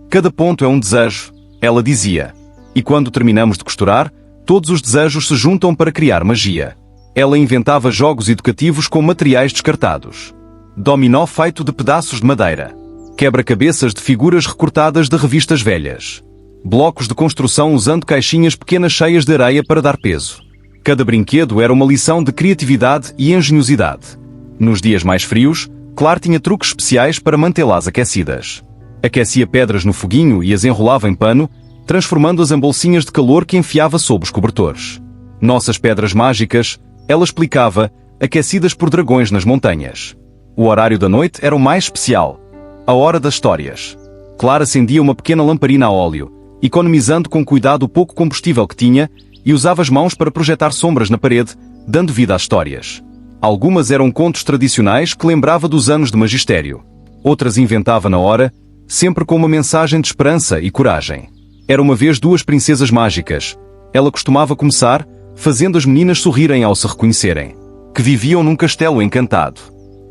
Cada ponto é um desejo, ela dizia. E quando terminamos de costurar, todos os desejos se juntam para criar magia. Ela inventava jogos educativos com materiais descartados. Dominó feito de pedaços de madeira. Quebra-cabeças de figuras recortadas de revistas velhas. Blocos de construção usando caixinhas pequenas cheias de areia para dar peso. Cada brinquedo era uma lição de criatividade e engenhosidade. Nos dias mais frios, Claire tinha truques especiais para mantê-las aquecidas. Aquecia pedras no foguinho e as enrolava em pano, transformando-as em bolsinhas de calor que enfiava sob os cobertores. Nossas pedras mágicas, ela explicava, aquecidas por dragões nas montanhas. O horário da noite era o mais especial. A hora das histórias. Claire acendia uma pequena lamparina a óleo, economizando com cuidado o pouco combustível que tinha, e usava as mãos para projetar sombras na parede, dando vida às histórias. Algumas eram contos tradicionais que lembrava dos anos de magistério. Outras inventava na hora, sempre com uma mensagem de esperança e coragem. Era uma vez 2 princesas mágicas. Ela costumava começar, fazendo as meninas sorrirem ao se reconhecerem. Que viviam num castelo encantado.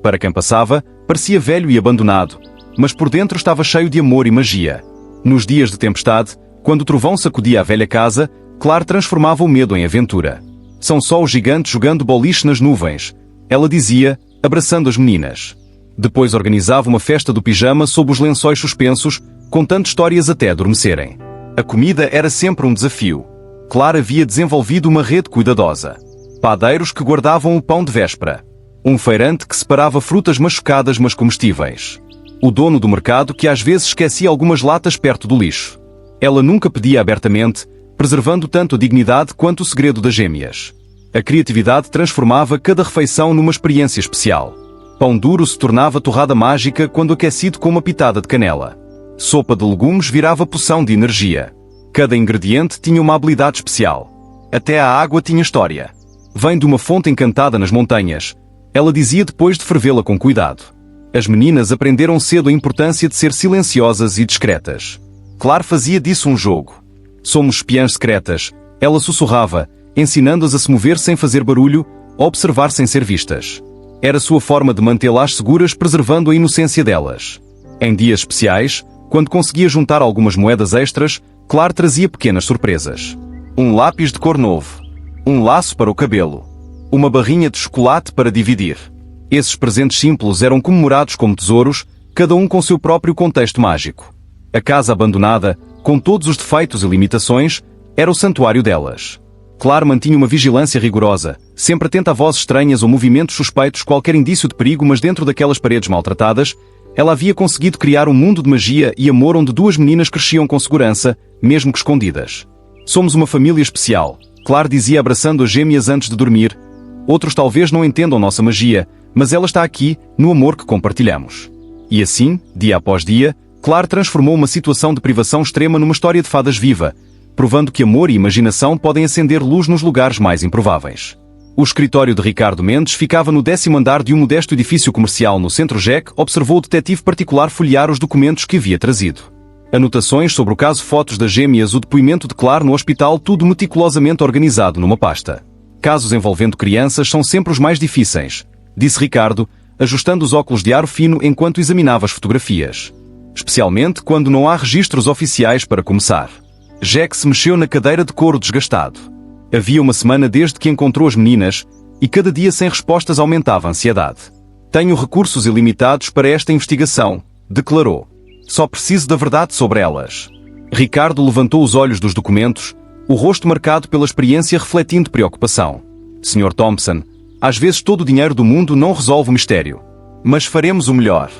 Para quem passava, parecia velho e abandonado, mas por dentro estava cheio de amor e magia. Nos dias de tempestade, quando o trovão sacudia a velha casa, Claire transformava o medo em aventura. São só os gigantes jogando boliche nas nuvens, ela dizia, abraçando as meninas. Depois organizava uma festa do pijama sob os lençóis suspensos, contando histórias até adormecerem. A comida era sempre um desafio. Claire havia desenvolvido uma rede cuidadosa. Padeiros que guardavam o pão de véspera. Um feirante que separava frutas machucadas mas comestíveis. O dono do mercado que às vezes esquecia algumas latas perto do lixo. Ela nunca pedia abertamente, preservando tanto a dignidade quanto o segredo das gêmeas. A criatividade transformava cada refeição numa experiência especial. Pão duro se tornava torrada mágica quando aquecido com uma pitada de canela. Sopa de legumes virava poção de energia. Cada ingrediente tinha uma habilidade especial. Até a água tinha história. Vem de uma fonte encantada nas montanhas. Ela dizia depois de fervê-la com cuidado. As meninas aprenderam cedo a importância de ser silenciosas e discretas. Claire fazia disso um jogo. Somos espiãs secretas, ela sussurrava, ensinando-as a se mover sem fazer barulho, a observar sem ser vistas. Era sua forma de mantê-las seguras, preservando a inocência delas. Em dias especiais, quando conseguia juntar algumas moedas extras, Claire trazia pequenas surpresas. Um lápis de cor novo. Um laço para o cabelo. Uma barrinha de chocolate para dividir. Esses presentes simples eram comemorados como tesouros, cada um com seu próprio contexto mágico. A casa abandonada, com todos os defeitos e limitações, era o santuário delas. Claire mantinha uma vigilância rigorosa, sempre atenta a vozes estranhas ou movimentos suspeitos, qualquer indício de perigo, mas dentro daquelas paredes maltratadas, ela havia conseguido criar um mundo de magia e amor onde duas meninas cresciam com segurança, mesmo que escondidas. Somos uma família especial, Claire dizia abraçando as gêmeas antes de dormir. Outros talvez não entendam nossa magia, mas ela está aqui, no amor que compartilhamos. E assim, dia após dia, Claire transformou uma situação de privação extrema numa história de fadas viva, provando que amor e imaginação podem acender luz nos lugares mais improváveis. O escritório de Ricardo Mendes ficava no 10º andar de um modesto edifício comercial no centro. Jack observou o detetive particular folhear os documentos que havia trazido. Anotações sobre o caso, fotos das gêmeas, o depoimento de Claire no hospital, tudo meticulosamente organizado numa pasta. Casos envolvendo crianças são sempre os mais difíceis, disse Ricardo, ajustando os óculos de aro fino enquanto examinava as fotografias. Especialmente quando não há registros oficiais para começar. Jack se mexeu na cadeira de couro desgastado. Havia uma semana desde que encontrou as meninas, e cada dia sem respostas aumentava a ansiedade. Tenho recursos ilimitados para esta investigação, declarou. Só preciso da verdade sobre elas. Ricardo levantou os olhos dos documentos, o rosto marcado pela experiência refletindo preocupação. Sr. Thompson, às vezes todo o dinheiro do mundo não resolve o mistério. Mas faremos o melhor.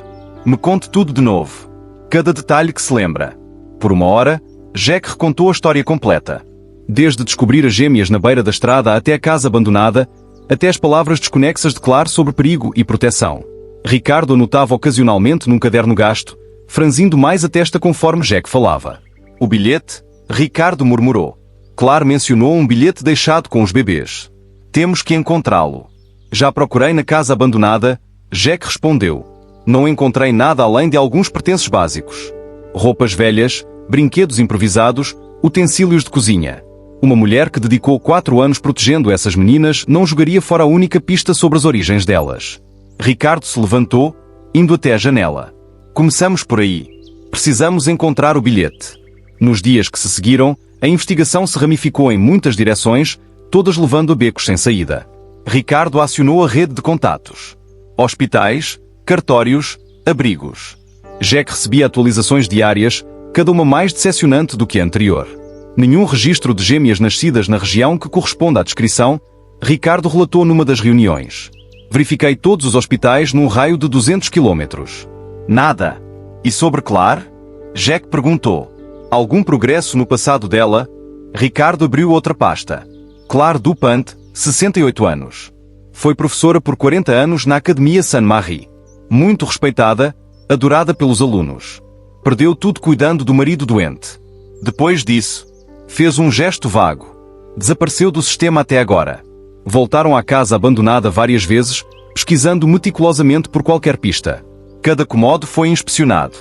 Me conte tudo de novo. Cada detalhe que se lembra. Por uma hora, Jack recontou a história completa. Desde descobrir as gêmeas na beira da estrada até a casa abandonada, até as palavras desconexas de Claire sobre perigo e proteção. Ricardo anotava ocasionalmente num caderno gasto, franzindo mais a testa conforme Jack falava. O bilhete? Ricardo murmurou. Claire mencionou um bilhete deixado com os bebês. Temos que encontrá-lo. Já procurei na casa abandonada, Jack respondeu. Não encontrei nada além de alguns pertences básicos. Roupas velhas, brinquedos improvisados, utensílios de cozinha. Uma mulher que dedicou 4 anos protegendo essas meninas não jogaria fora a única pista sobre as origens delas. Ricardo se levantou, indo até a janela. Começamos por aí. Precisamos encontrar o bilhete. Nos dias que se seguiram, a investigação se ramificou em muitas direções, todas levando a becos sem saída. Ricardo acionou a rede de contatos. Hospitais, cartórios, abrigos. Jack recebia atualizações diárias, cada uma mais decepcionante do que a anterior. Nenhum registro de gêmeas nascidas na região que corresponda à descrição, Ricardo relatou numa das reuniões. Verifiquei todos os hospitais num raio de 200 quilômetros. Nada. E sobre Claire? Jack perguntou. Algum progresso no passado dela? Ricardo abriu outra pasta. Claire Dupont, 68 anos. Foi professora por 40 anos na Academia Saint-Marie. Muito respeitada, adorada pelos alunos. Perdeu tudo cuidando do marido doente. Depois disso, fez um gesto vago. Desapareceu do sistema até agora. Voltaram à casa abandonada várias vezes, pesquisando meticulosamente por qualquer pista. Cada cômodo foi inspecionado.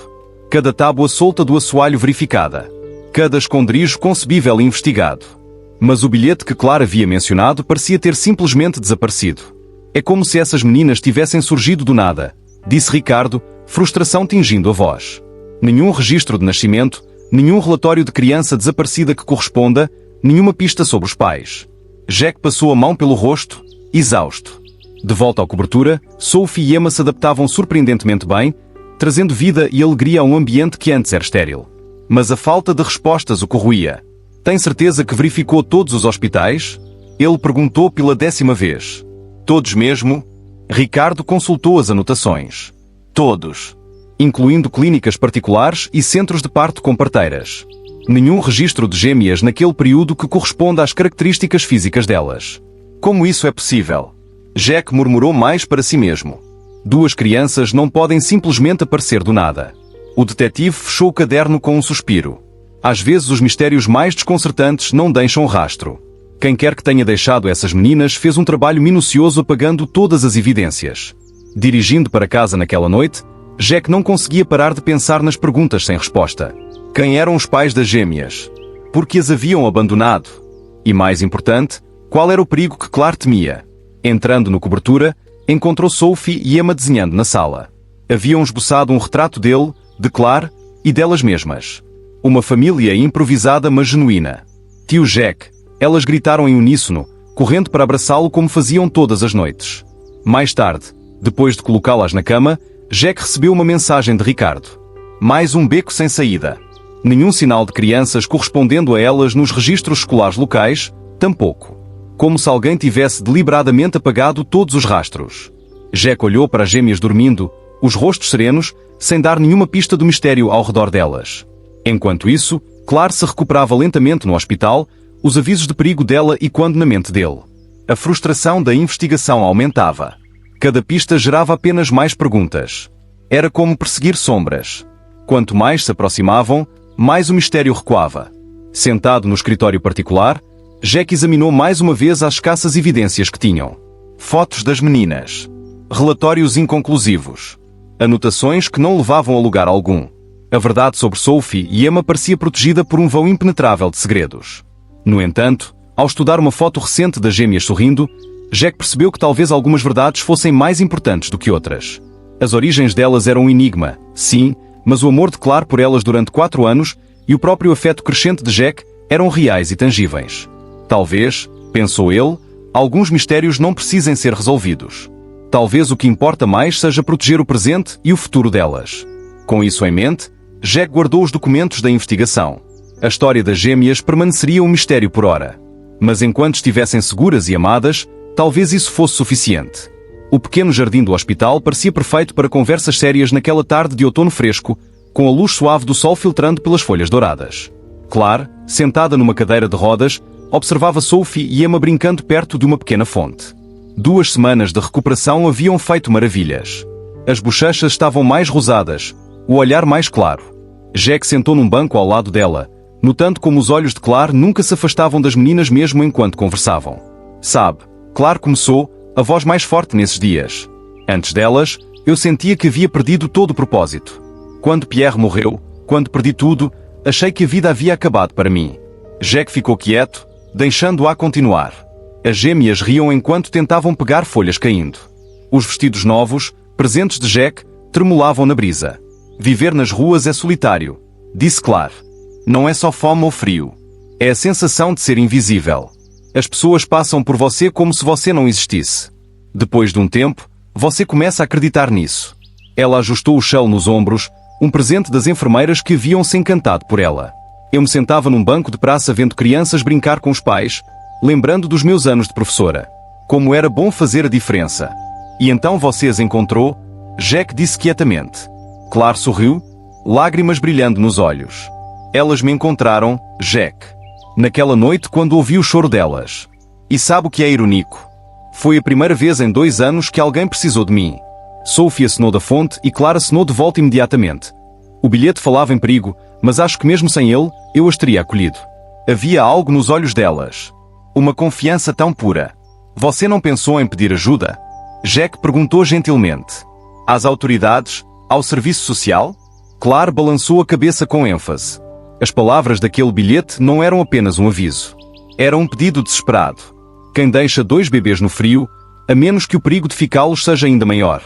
Cada tábua solta do assoalho verificada. Cada esconderijo concebível investigado. Mas o bilhete que Claire havia mencionado parecia ter simplesmente desaparecido. É como se essas meninas tivessem surgido do nada, disse Ricardo, frustração tingindo a voz. Nenhum registro de nascimento, nenhum relatório de criança desaparecida que corresponda, nenhuma pista sobre os pais. Jack passou a mão pelo rosto, exausto. De volta à cobertura, Sophie e Emma se adaptavam surpreendentemente bem, trazendo vida e alegria a um ambiente que antes era estéril. Mas a falta de respostas o corroía. Tem certeza que verificou todos os hospitais? Ele perguntou pela 10ª vez. Todos mesmo? Ricardo consultou as anotações. Todos. Incluindo clínicas particulares e centros de parto com parteiras. Nenhum registro de gêmeas naquele período que corresponda às características físicas delas. Como isso é possível? Jack murmurou mais para si mesmo. 2 crianças não podem simplesmente aparecer do nada. O detetive fechou o caderno com um suspiro. Às vezes os mistérios mais desconcertantes não deixam rastro. Quem quer que tenha deixado essas meninas fez um trabalho minucioso apagando todas as evidências. Dirigindo para casa naquela noite, Jack não conseguia parar de pensar nas perguntas sem resposta. Quem eram os pais das gêmeas? Por que as haviam abandonado? E mais importante, qual era o perigo que Claire temia? Entrando no cobertura, encontrou Sophie e Emma desenhando na sala. Haviam esboçado um retrato dele, de Claire e delas mesmas. Uma família improvisada mas genuína. Tio Jack, elas gritaram em uníssono, correndo para abraçá-lo como faziam todas as noites. Mais tarde, depois de colocá-las na cama, Jack recebeu uma mensagem de Ricardo. Mais um beco sem saída. Nenhum sinal de crianças correspondendo a elas nos registros escolares locais, tampouco. Como se alguém tivesse deliberadamente apagado todos os rastros. Jack olhou para as gêmeas dormindo, os rostos serenos, sem dar nenhuma pista do mistério ao redor delas. Enquanto isso, Claire se recuperava lentamente no hospital, os avisos de perigo dela e quando na mente dele. A frustração da investigação aumentava. Cada pista gerava apenas mais perguntas. Era como perseguir sombras. Quanto mais se aproximavam, mais o mistério recuava. Sentado no escritório particular, Jack examinou mais uma vez as escassas evidências que tinham. Fotos das meninas. Relatórios inconclusivos. Anotações que não levavam a lugar algum. A verdade sobre Sophie e Emma parecia protegida por um vão impenetrável de segredos. No entanto, ao estudar uma foto recente das gêmeas sorrindo, Jack percebeu que talvez algumas verdades fossem mais importantes do que outras. As origens delas eram um enigma, sim, mas o amor de Claire por elas durante 4 anos e o próprio afeto crescente de Jack eram reais e tangíveis. Talvez, pensou ele, alguns mistérios não precisem ser resolvidos. Talvez o que importa mais seja proteger o presente e o futuro delas. Com isso em mente, Jack guardou os documentos da investigação. A história das gêmeas permaneceria um mistério por hora. Mas enquanto estivessem seguras e amadas, talvez isso fosse suficiente. O pequeno jardim do hospital parecia perfeito para conversas sérias naquela tarde de outono fresco, com a luz suave do sol filtrando pelas folhas douradas. Claire, sentada numa cadeira de rodas, observava Sophie e Emma brincando perto de uma pequena fonte. 2 semanas de recuperação haviam feito maravilhas. As bochechas estavam mais rosadas, o olhar mais claro. Jack sentou num banco ao lado dela, notando como os olhos de Claire nunca se afastavam das meninas mesmo enquanto conversavam. Sabe, Claire começou, a voz mais forte nesses dias. Antes delas, eu sentia que havia perdido todo o propósito. Quando Pierre morreu, quando perdi tudo, achei que a vida havia acabado para mim. Jack ficou quieto, deixando-a continuar. As gêmeas riam enquanto tentavam pegar folhas caindo. Os vestidos novos, presentes de Jack, tremulavam na brisa. Viver nas ruas é solitário, disse Claire. Não é só fome ou frio. É a sensação de ser invisível. As pessoas passam por você como se você não existisse. Depois de um tempo, você começa a acreditar nisso. Ela ajustou o chale nos ombros, um presente das enfermeiras que haviam se encantado por ela. Eu me sentava num banco de praça vendo crianças brincar com os pais, lembrando dos meus anos de professora. Como era bom fazer a diferença. E então você as encontrou? Jack disse quietamente. Claire sorriu, lágrimas brilhando nos olhos. Elas me encontraram, Jack. Naquela noite quando ouvi o choro delas. E sabe o que é irónico? Foi a primeira vez em 2 anos que alguém precisou de mim. Sophie assinou da fonte e Claire assinou de volta imediatamente. O bilhete falava em perigo, mas acho que mesmo sem ele, eu as teria acolhido. Havia algo nos olhos delas. Uma confiança tão pura. Você não pensou em pedir ajuda? Jack perguntou gentilmente. Às autoridades? Ao serviço social? Claire balançou a cabeça com ênfase. As palavras daquele bilhete não eram apenas um aviso. Era um pedido desesperado. Quem deixa 2 bebês no frio, a menos que o perigo de ficá-los seja ainda maior.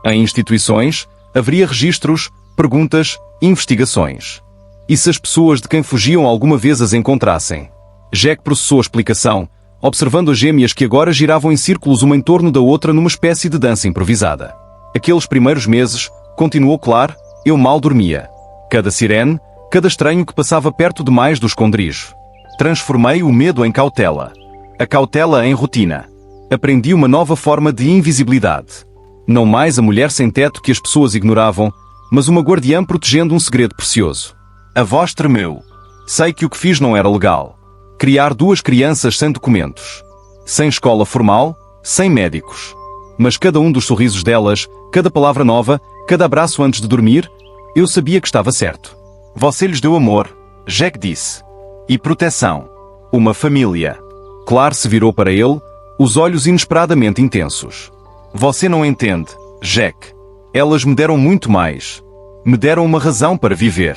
Em instituições, haveria registros, perguntas, investigações. E se as pessoas de quem fugiam alguma vez as encontrassem? Jack processou a explicação, observando as gêmeas que agora giravam em círculos uma em torno da outra numa espécie de dança improvisada. Aqueles primeiros meses, continuou Claire, eu mal dormia. Cada sirene, cada estranho que passava perto demais do esconderijo. Transformei o medo em cautela. A cautela em rotina. Aprendi uma nova forma de invisibilidade. Não mais a mulher sem teto que as pessoas ignoravam, mas uma guardiã protegendo um segredo precioso. A voz tremeu. Sei que o que fiz não era legal. Criar 2 crianças sem documentos. Sem escola formal, sem médicos. Mas cada um dos sorrisos delas, cada palavra nova, cada abraço antes de dormir, eu sabia que estava certo. Você lhes deu amor, Jack disse. E proteção. Uma família. Claire se virou para ele, os olhos inesperadamente intensos. Você não entende, Jack. Elas me deram muito mais. Me deram uma razão para viver.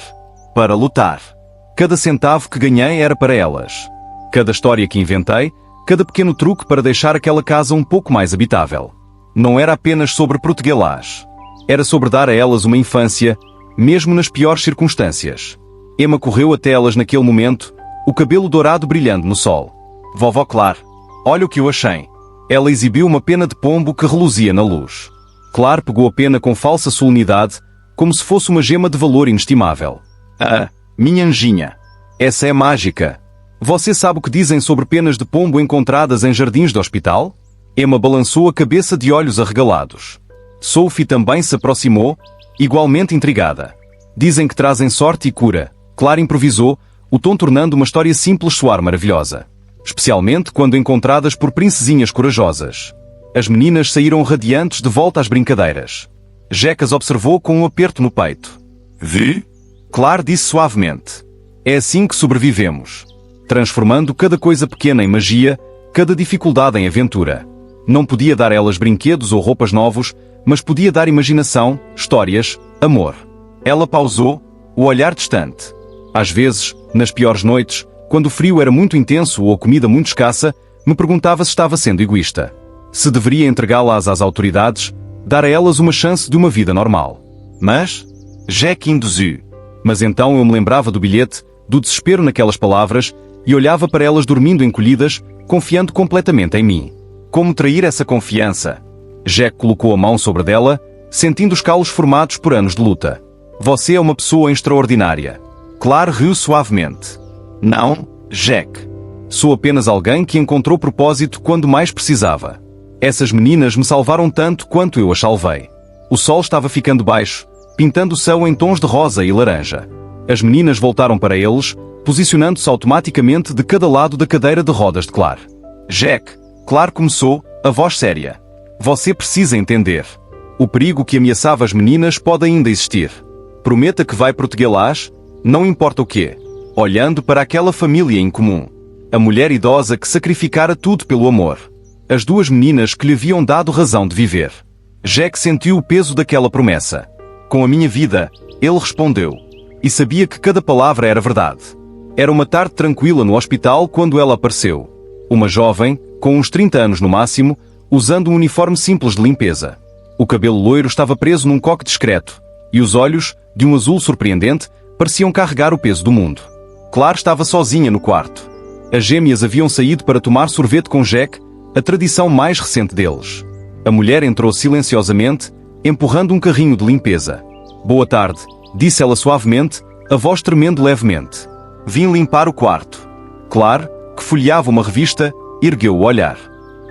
Para lutar. Cada centavo que ganhei era para elas. Cada história que inventei, cada pequeno truque para deixar aquela casa um pouco mais habitável. Não era apenas sobre protegê-las. Era sobre dar a elas uma infância, mesmo nas piores circunstâncias. Emma correu até elas naquele momento, o cabelo dourado brilhando no sol. Vovó Claire, olha o que eu achei. Ela exibiu uma pena de pombo que reluzia na luz. Claire pegou a pena com falsa solenidade, como se fosse uma gema de valor inestimável. Ah, minha anjinha. Essa é mágica. Você sabe o que dizem sobre penas de pombo encontradas em jardins de hospital? Emma balançou a cabeça de olhos arregalados. Sophie também se aproximou, igualmente intrigada. Dizem que trazem sorte e cura. Claire improvisou, o tom tornando uma história simples soar maravilhosa. Especialmente quando encontradas por princesinhas corajosas. As meninas saíram radiantes de volta às brincadeiras. Jack as observou com um aperto no peito. Vi? Claire disse suavemente. É assim que sobrevivemos. Transformando cada coisa pequena em magia, cada dificuldade em aventura. Não podia dar a elas brinquedos ou roupas novos, mas podia dar imaginação, histórias, amor. Ela pausou, o olhar distante. Às vezes, nas piores noites, quando o frio era muito intenso ou a comida muito escassa, me perguntava se estava sendo egoísta. Se deveria entregá-las às autoridades, dar a elas uma chance de uma vida normal. Mas, Jack induziu. Mas então eu me lembrava do bilhete, do desespero naquelas palavras, e olhava para elas dormindo encolhidas, confiando completamente em mim. Como trair essa confiança? Jack colocou a mão sobre dela, sentindo os calos formados por anos de luta. Você é uma pessoa extraordinária. Claire riu suavemente. Não, Jack. Sou apenas alguém que encontrou propósito quando mais precisava. Essas meninas me salvaram tanto quanto eu as salvei. O sol estava ficando baixo, pintando o céu em tons de rosa e laranja. As meninas voltaram para eles, posicionando-se automaticamente de cada lado da cadeira de rodas de Claire. Jack, Claire começou, a voz séria. Você precisa entender. O perigo que ameaçava as meninas pode ainda existir. Prometa que vai protegê-las, não importa o quê. Olhando para aquela família em comum. A mulher idosa que sacrificara tudo pelo amor. As 2 meninas que lhe haviam dado razão de viver. Jack sentiu o peso daquela promessa. Com a minha vida, ele respondeu. E sabia que cada palavra era verdade. Era uma tarde tranquila no hospital quando ela apareceu. Uma jovem, com uns 30 anos no máximo, usando um uniforme simples de limpeza. O cabelo loiro estava preso num coque discreto, e os olhos, de um azul surpreendente, pareciam carregar o peso do mundo. Claire estava sozinha no quarto. As gêmeas haviam saído para tomar sorvete com Jack, a tradição mais recente deles. A mulher entrou silenciosamente, empurrando um carrinho de limpeza. Boa tarde, disse ela suavemente, a voz tremendo levemente. Vim limpar o quarto. Claire, que folheava uma revista, ergueu o olhar.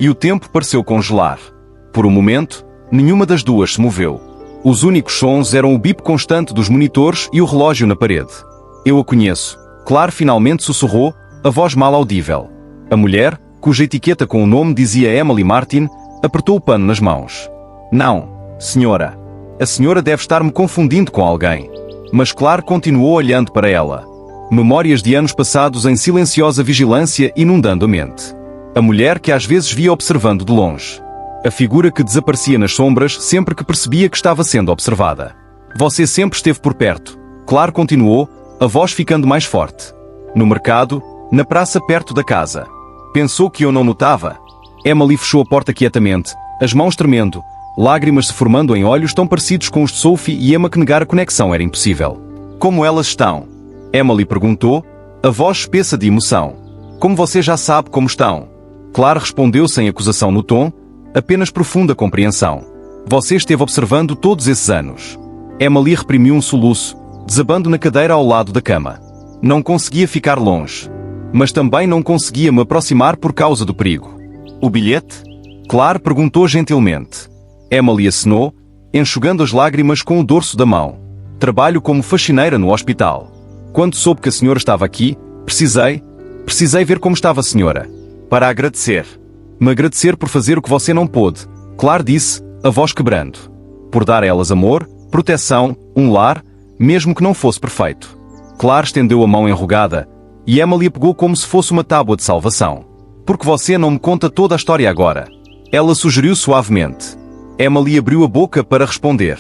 E o tempo pareceu congelar. Por um momento, nenhuma das duas se moveu. Os únicos sons eram o bip constante dos monitores e o relógio na parede. Eu a conheço. Claire finalmente sussurrou, a voz mal audível. A mulher, cuja etiqueta com o nome dizia Emily Martin, apertou o pano nas mãos. Não, senhora. A senhora deve estar me confundindo com alguém. Mas Claire continuou olhando para ela. Memórias de anos passados em silenciosa vigilância inundando a mente. A mulher que às vezes via observando de longe. A figura que desaparecia nas sombras sempre que percebia que estava sendo observada. Você sempre esteve por perto. Claire continuou, a voz ficando mais forte. No mercado, na praça perto da casa. Pensou que eu não notava? Emily fechou a porta quietamente, as mãos tremendo, lágrimas se formando em olhos tão parecidos com os de Sophie e Emma que negar a conexão era impossível. Como elas estão? Emily perguntou, a voz espessa de emoção. Como você já sabe como estão? Claire respondeu sem acusação no tom, apenas profunda compreensão. Você esteve observando todos esses anos. Emily reprimiu um soluço, desabando na cadeira ao lado da cama. Não conseguia ficar longe. Mas também não conseguia me aproximar por causa do perigo. O bilhete? Claire perguntou gentilmente. Emily acenou, enxugando as lágrimas com o dorso da mão. Trabalho como faxineira no hospital. Quando soube que a senhora estava aqui, precisei ver como estava a senhora. Para agradecer. Me agradecer por fazer o que você não pôde, Claire disse, a voz quebrando. Por dar a elas amor, proteção, um lar, mesmo que não fosse perfeito. Claire estendeu a mão enrugada, e Emily a pegou como se fosse uma tábua de salvação. Porque você não me conta toda a história agora? Ela sugeriu suavemente. Emily abriu a boca para responder.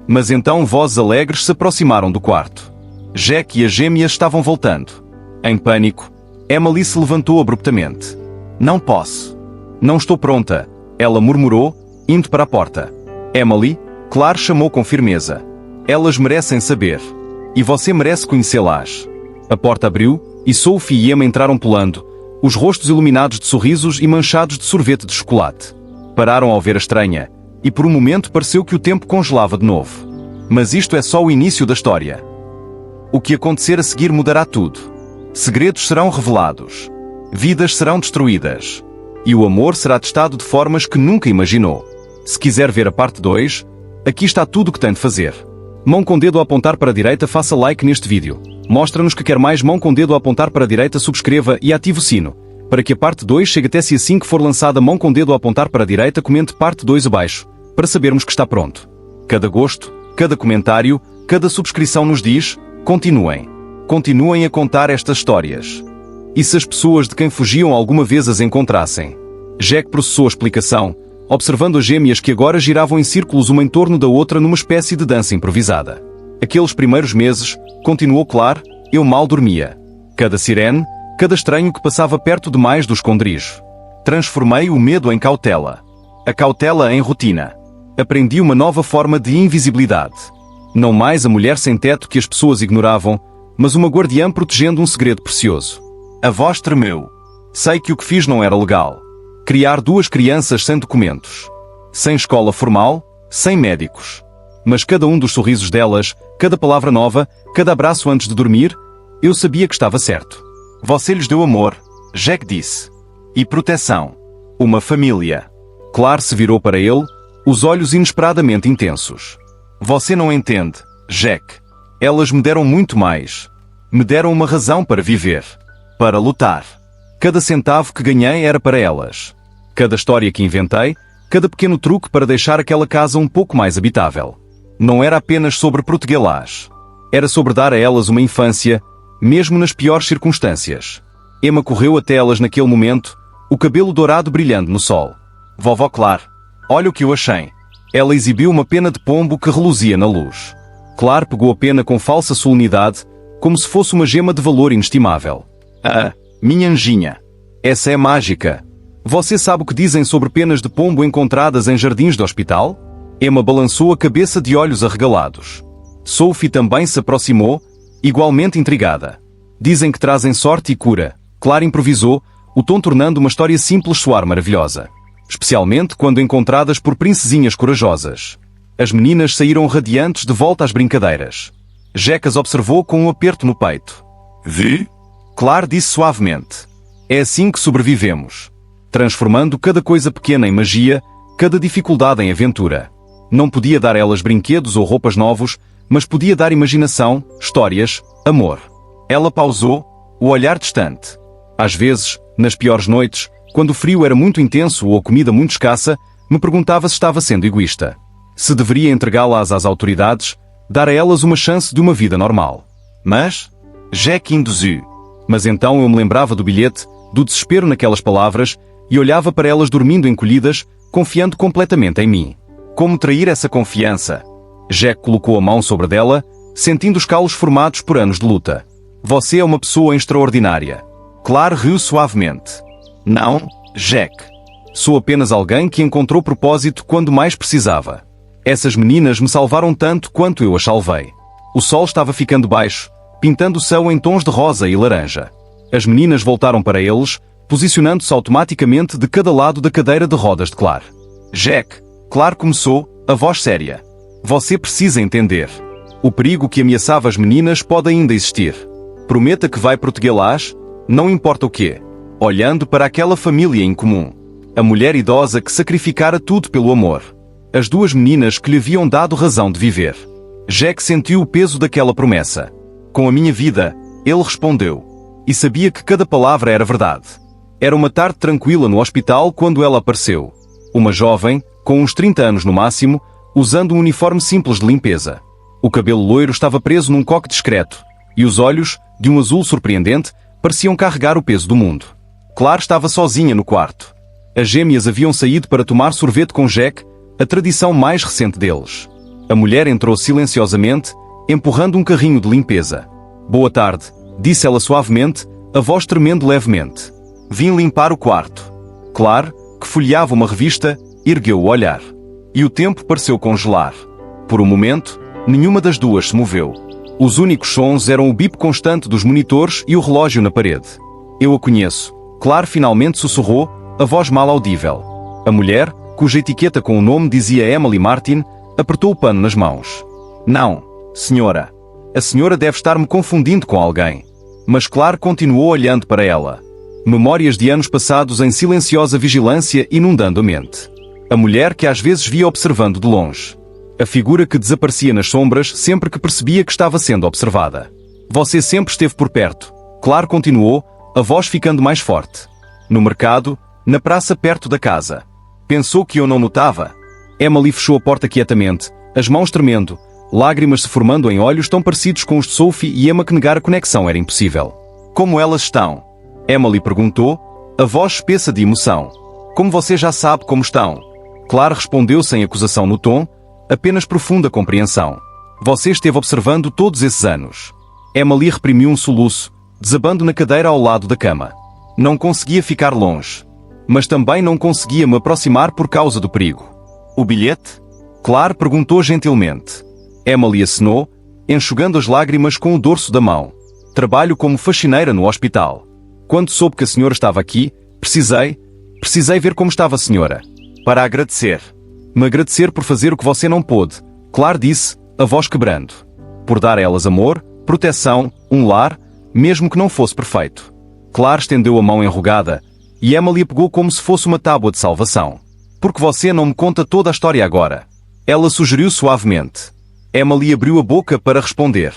Mas então vozes alegres se aproximaram do quarto. Jack e as gêmeas estavam voltando. Em pânico, Emily se levantou abruptamente. Não posso. Não estou pronta, ela murmurou, indo para a porta. Emily, Claire chamou com firmeza. Elas merecem saber. E você merece conhecê-las. A porta abriu, e Sophie e Emma entraram pulando, os rostos iluminados de sorrisos e manchados de sorvete de chocolate. Pararam ao ver a estranha, e por um momento pareceu que o tempo congelava de novo. Mas isto é só o início da história. O que acontecer a seguir mudará tudo. Segredos serão revelados. Vidas serão destruídas. E o amor será testado de formas que nunca imaginou. Se quiser ver a parte 2, aqui está tudo o que tem de fazer. Mão com dedo a apontar para a direita, faça like neste vídeo. Mostra-nos que quer mais. Mão com dedo a apontar para a direita, subscreva e ative o sino. Para que a parte 2 chegue até si assim que for lançada. Mão com dedo a apontar para a direita, comente parte 2 abaixo, para sabermos que está pronto. Cada gosto, cada comentário, cada subscrição nos diz, continuem. Continuem a contar estas histórias. E se as pessoas de quem fugiam alguma vez as encontrassem? Jack processou a explicação, observando as gêmeas que agora giravam em círculos uma em torno da outra numa espécie de dança improvisada. Aqueles primeiros meses, continuou Claire, eu mal dormia. Cada sirene, cada estranho que passava perto demais do esconderijo. Transformei o medo em cautela. A cautela em rotina. Aprendi uma nova forma de invisibilidade. Não mais a mulher sem teto que as pessoas ignoravam, mas uma guardiã protegendo um segredo precioso. A voz tremeu. Sei que o que fiz não era legal. Criar 2 crianças sem documentos. Sem escola formal, sem médicos. Mas cada um dos sorrisos delas, cada palavra nova, cada abraço antes de dormir, eu sabia que estava certo. Você lhes deu amor, Jack disse. E proteção. Uma família. Claire se virou para ele, os olhos inesperadamente intensos. Você não entende, Jack. Elas me deram muito mais. Me deram uma razão para viver. Para lutar. Cada centavo que ganhei era para elas. Cada história que inventei, cada pequeno truque para deixar aquela casa um pouco mais habitável. Não era apenas sobre protegê-las. Era sobre dar a elas uma infância, mesmo nas piores circunstâncias. Emma correu até elas naquele momento, o cabelo dourado brilhando no sol. Vovó Claire, olha o que eu achei. Ela exibiu uma pena de pombo que reluzia na luz. Claire pegou a pena com falsa solenidade, como se fosse uma gema de valor inestimável. Ah, minha anjinha. Essa é mágica. Você sabe o que dizem sobre penas de pombo encontradas em jardins de hospital? Emma balançou a cabeça de olhos arregalados. Sophie também se aproximou, igualmente intrigada. Dizem que trazem sorte e cura. Claire improvisou, o tom tornando uma história simples soar maravilhosa. Especialmente quando encontradas por princesinhas corajosas. As meninas saíram radiantes de volta às brincadeiras. Jack as observou com um aperto no peito. Vi? Claire disse suavemente. É assim que sobrevivemos. Transformando cada coisa pequena em magia, cada dificuldade em aventura. Não podia dar a elas brinquedos ou roupas novos, mas podia dar imaginação, histórias, amor. Ela pausou, o olhar distante. Às vezes, nas piores noites, quando o frio era muito intenso ou a comida muito escassa, me perguntava se estava sendo egoísta. Se deveria entregá-las às autoridades, dar a elas uma chance de uma vida normal. Mas, Jack induziu. Mas então eu me lembrava do bilhete, do desespero naquelas palavras, e olhava para elas dormindo encolhidas, confiando completamente em mim. Como trair essa confiança? Jack colocou a mão sobre dela, sentindo os calos formados por anos de luta. Você é uma pessoa extraordinária. Claire riu suavemente. Não, Jack. Sou apenas alguém que encontrou propósito quando mais precisava. Essas meninas me salvaram tanto quanto eu as salvei. O sol estava ficando baixo, pintando o céu em tons de rosa e laranja. As meninas voltaram para eles, posicionando-se automaticamente de cada lado da cadeira de rodas de Claire. Jack, Claire começou, a voz séria. Você precisa entender. O perigo que ameaçava as meninas pode ainda existir. Prometa que vai protegê-las, não importa o quê. Olhando para aquela família em comum. A mulher idosa que sacrificara tudo pelo amor. As duas meninas que lhe haviam dado razão de viver. Jack sentiu o peso daquela promessa. Com a minha vida, ele respondeu. E sabia que cada palavra era verdade. Era uma tarde tranquila no hospital quando ela apareceu. Uma jovem, com uns 30 anos no máximo, usando um uniforme simples de limpeza. O cabelo loiro estava preso num coque discreto, e os olhos, de um azul surpreendente, pareciam carregar o peso do mundo. Claire estava sozinha no quarto. As gêmeas haviam saído para tomar sorvete com Jack, a tradição mais recente deles. A mulher entrou silenciosamente, empurrando um carrinho de limpeza. Boa tarde, disse ela suavemente, a voz tremendo levemente. Vim limpar o quarto. Claire, que folheava uma revista, ergueu o olhar. E o tempo pareceu congelar. Por um momento, nenhuma das duas se moveu. Os únicos sons eram o bip constante dos monitores e o relógio na parede. Eu a conheço. Claire finalmente sussurrou, a voz mal audível. A mulher, cuja etiqueta com o nome dizia Emily Martin, apertou o pano nas mãos. Não, senhora. A senhora deve estar me confundindo com alguém. Mas Claire continuou olhando para ela. Memórias de anos passados em silenciosa vigilância inundando a mente. A mulher que às vezes via observando de longe. A figura que desaparecia nas sombras sempre que percebia que estava sendo observada. Você sempre esteve por perto. Claire continuou, a voz ficando mais forte. No mercado, na praça perto da casa. Pensou que eu não notava? Emily fechou a porta quietamente, as mãos tremendo, lágrimas se formando em olhos tão parecidos com os de Sophie e Emma que negar a conexão era impossível. Como elas estão? Emily perguntou, a voz espessa de emoção. Como você já sabe como estão? Claire respondeu sem acusação no tom, apenas profunda compreensão. Você esteve observando todos esses anos. Emily reprimiu um soluço, desabando na cadeira ao lado da cama. Não conseguia ficar longe. Mas também não conseguia me aproximar por causa do perigo. O bilhete? Claire perguntou gentilmente. Emily acenou, enxugando as lágrimas com o dorso da mão. Trabalho como faxineira no hospital. Quando soube que a senhora estava aqui, precisei ver como estava a senhora. Para agradecer. Me agradecer por fazer o que você não pôde, Claire disse, a voz quebrando. Por dar a elas amor, proteção, um lar, mesmo que não fosse perfeito. Claire estendeu a mão enrugada, e Emily a pegou como se fosse uma tábua de salvação. Porque você não me conta toda a história agora? Ela sugeriu suavemente. Emily abriu a boca para responder.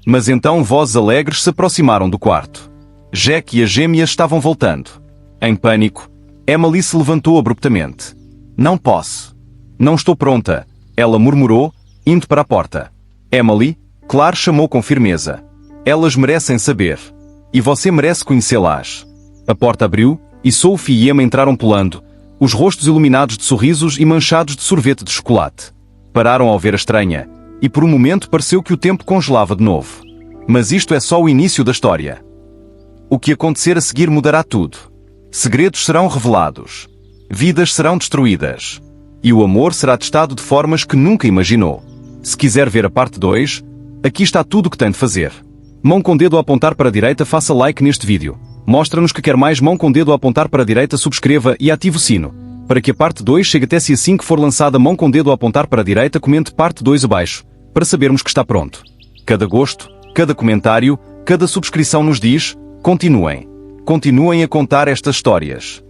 Mas então vozes alegres se aproximaram do quarto. Jack e as gêmeas estavam voltando. Em pânico, Emily se levantou abruptamente. Não posso. Não estou pronta, ela murmurou, indo para a porta. Emily, Claire chamou com firmeza. Elas merecem saber. E você merece conhecê-las. A porta abriu, e Sophie e Emma entraram pulando, os rostos iluminados de sorrisos e manchados de sorvete de chocolate. Pararam ao ver a estranha, e por um momento pareceu que o tempo congelava de novo. Mas isto é só o início da história. O que acontecer a seguir mudará tudo. Segredos serão revelados. Vidas serão destruídas. E o amor será testado de formas que nunca imaginou. Se quiser ver a parte 2, aqui está tudo o que tem de fazer. Mão com dedo a apontar para a direita, faça like neste vídeo. Mostra-nos que quer mais. Mão com dedo a apontar para a direita, subscreva e ative o sino. Para que a parte 2 chegue até si assim que for lançada. Mão com dedo a apontar para a direita, comente parte 2 abaixo, para sabermos que está pronto. Cada gosto, cada comentário, cada subscrição nos diz, continuem. Continuem a contar estas histórias.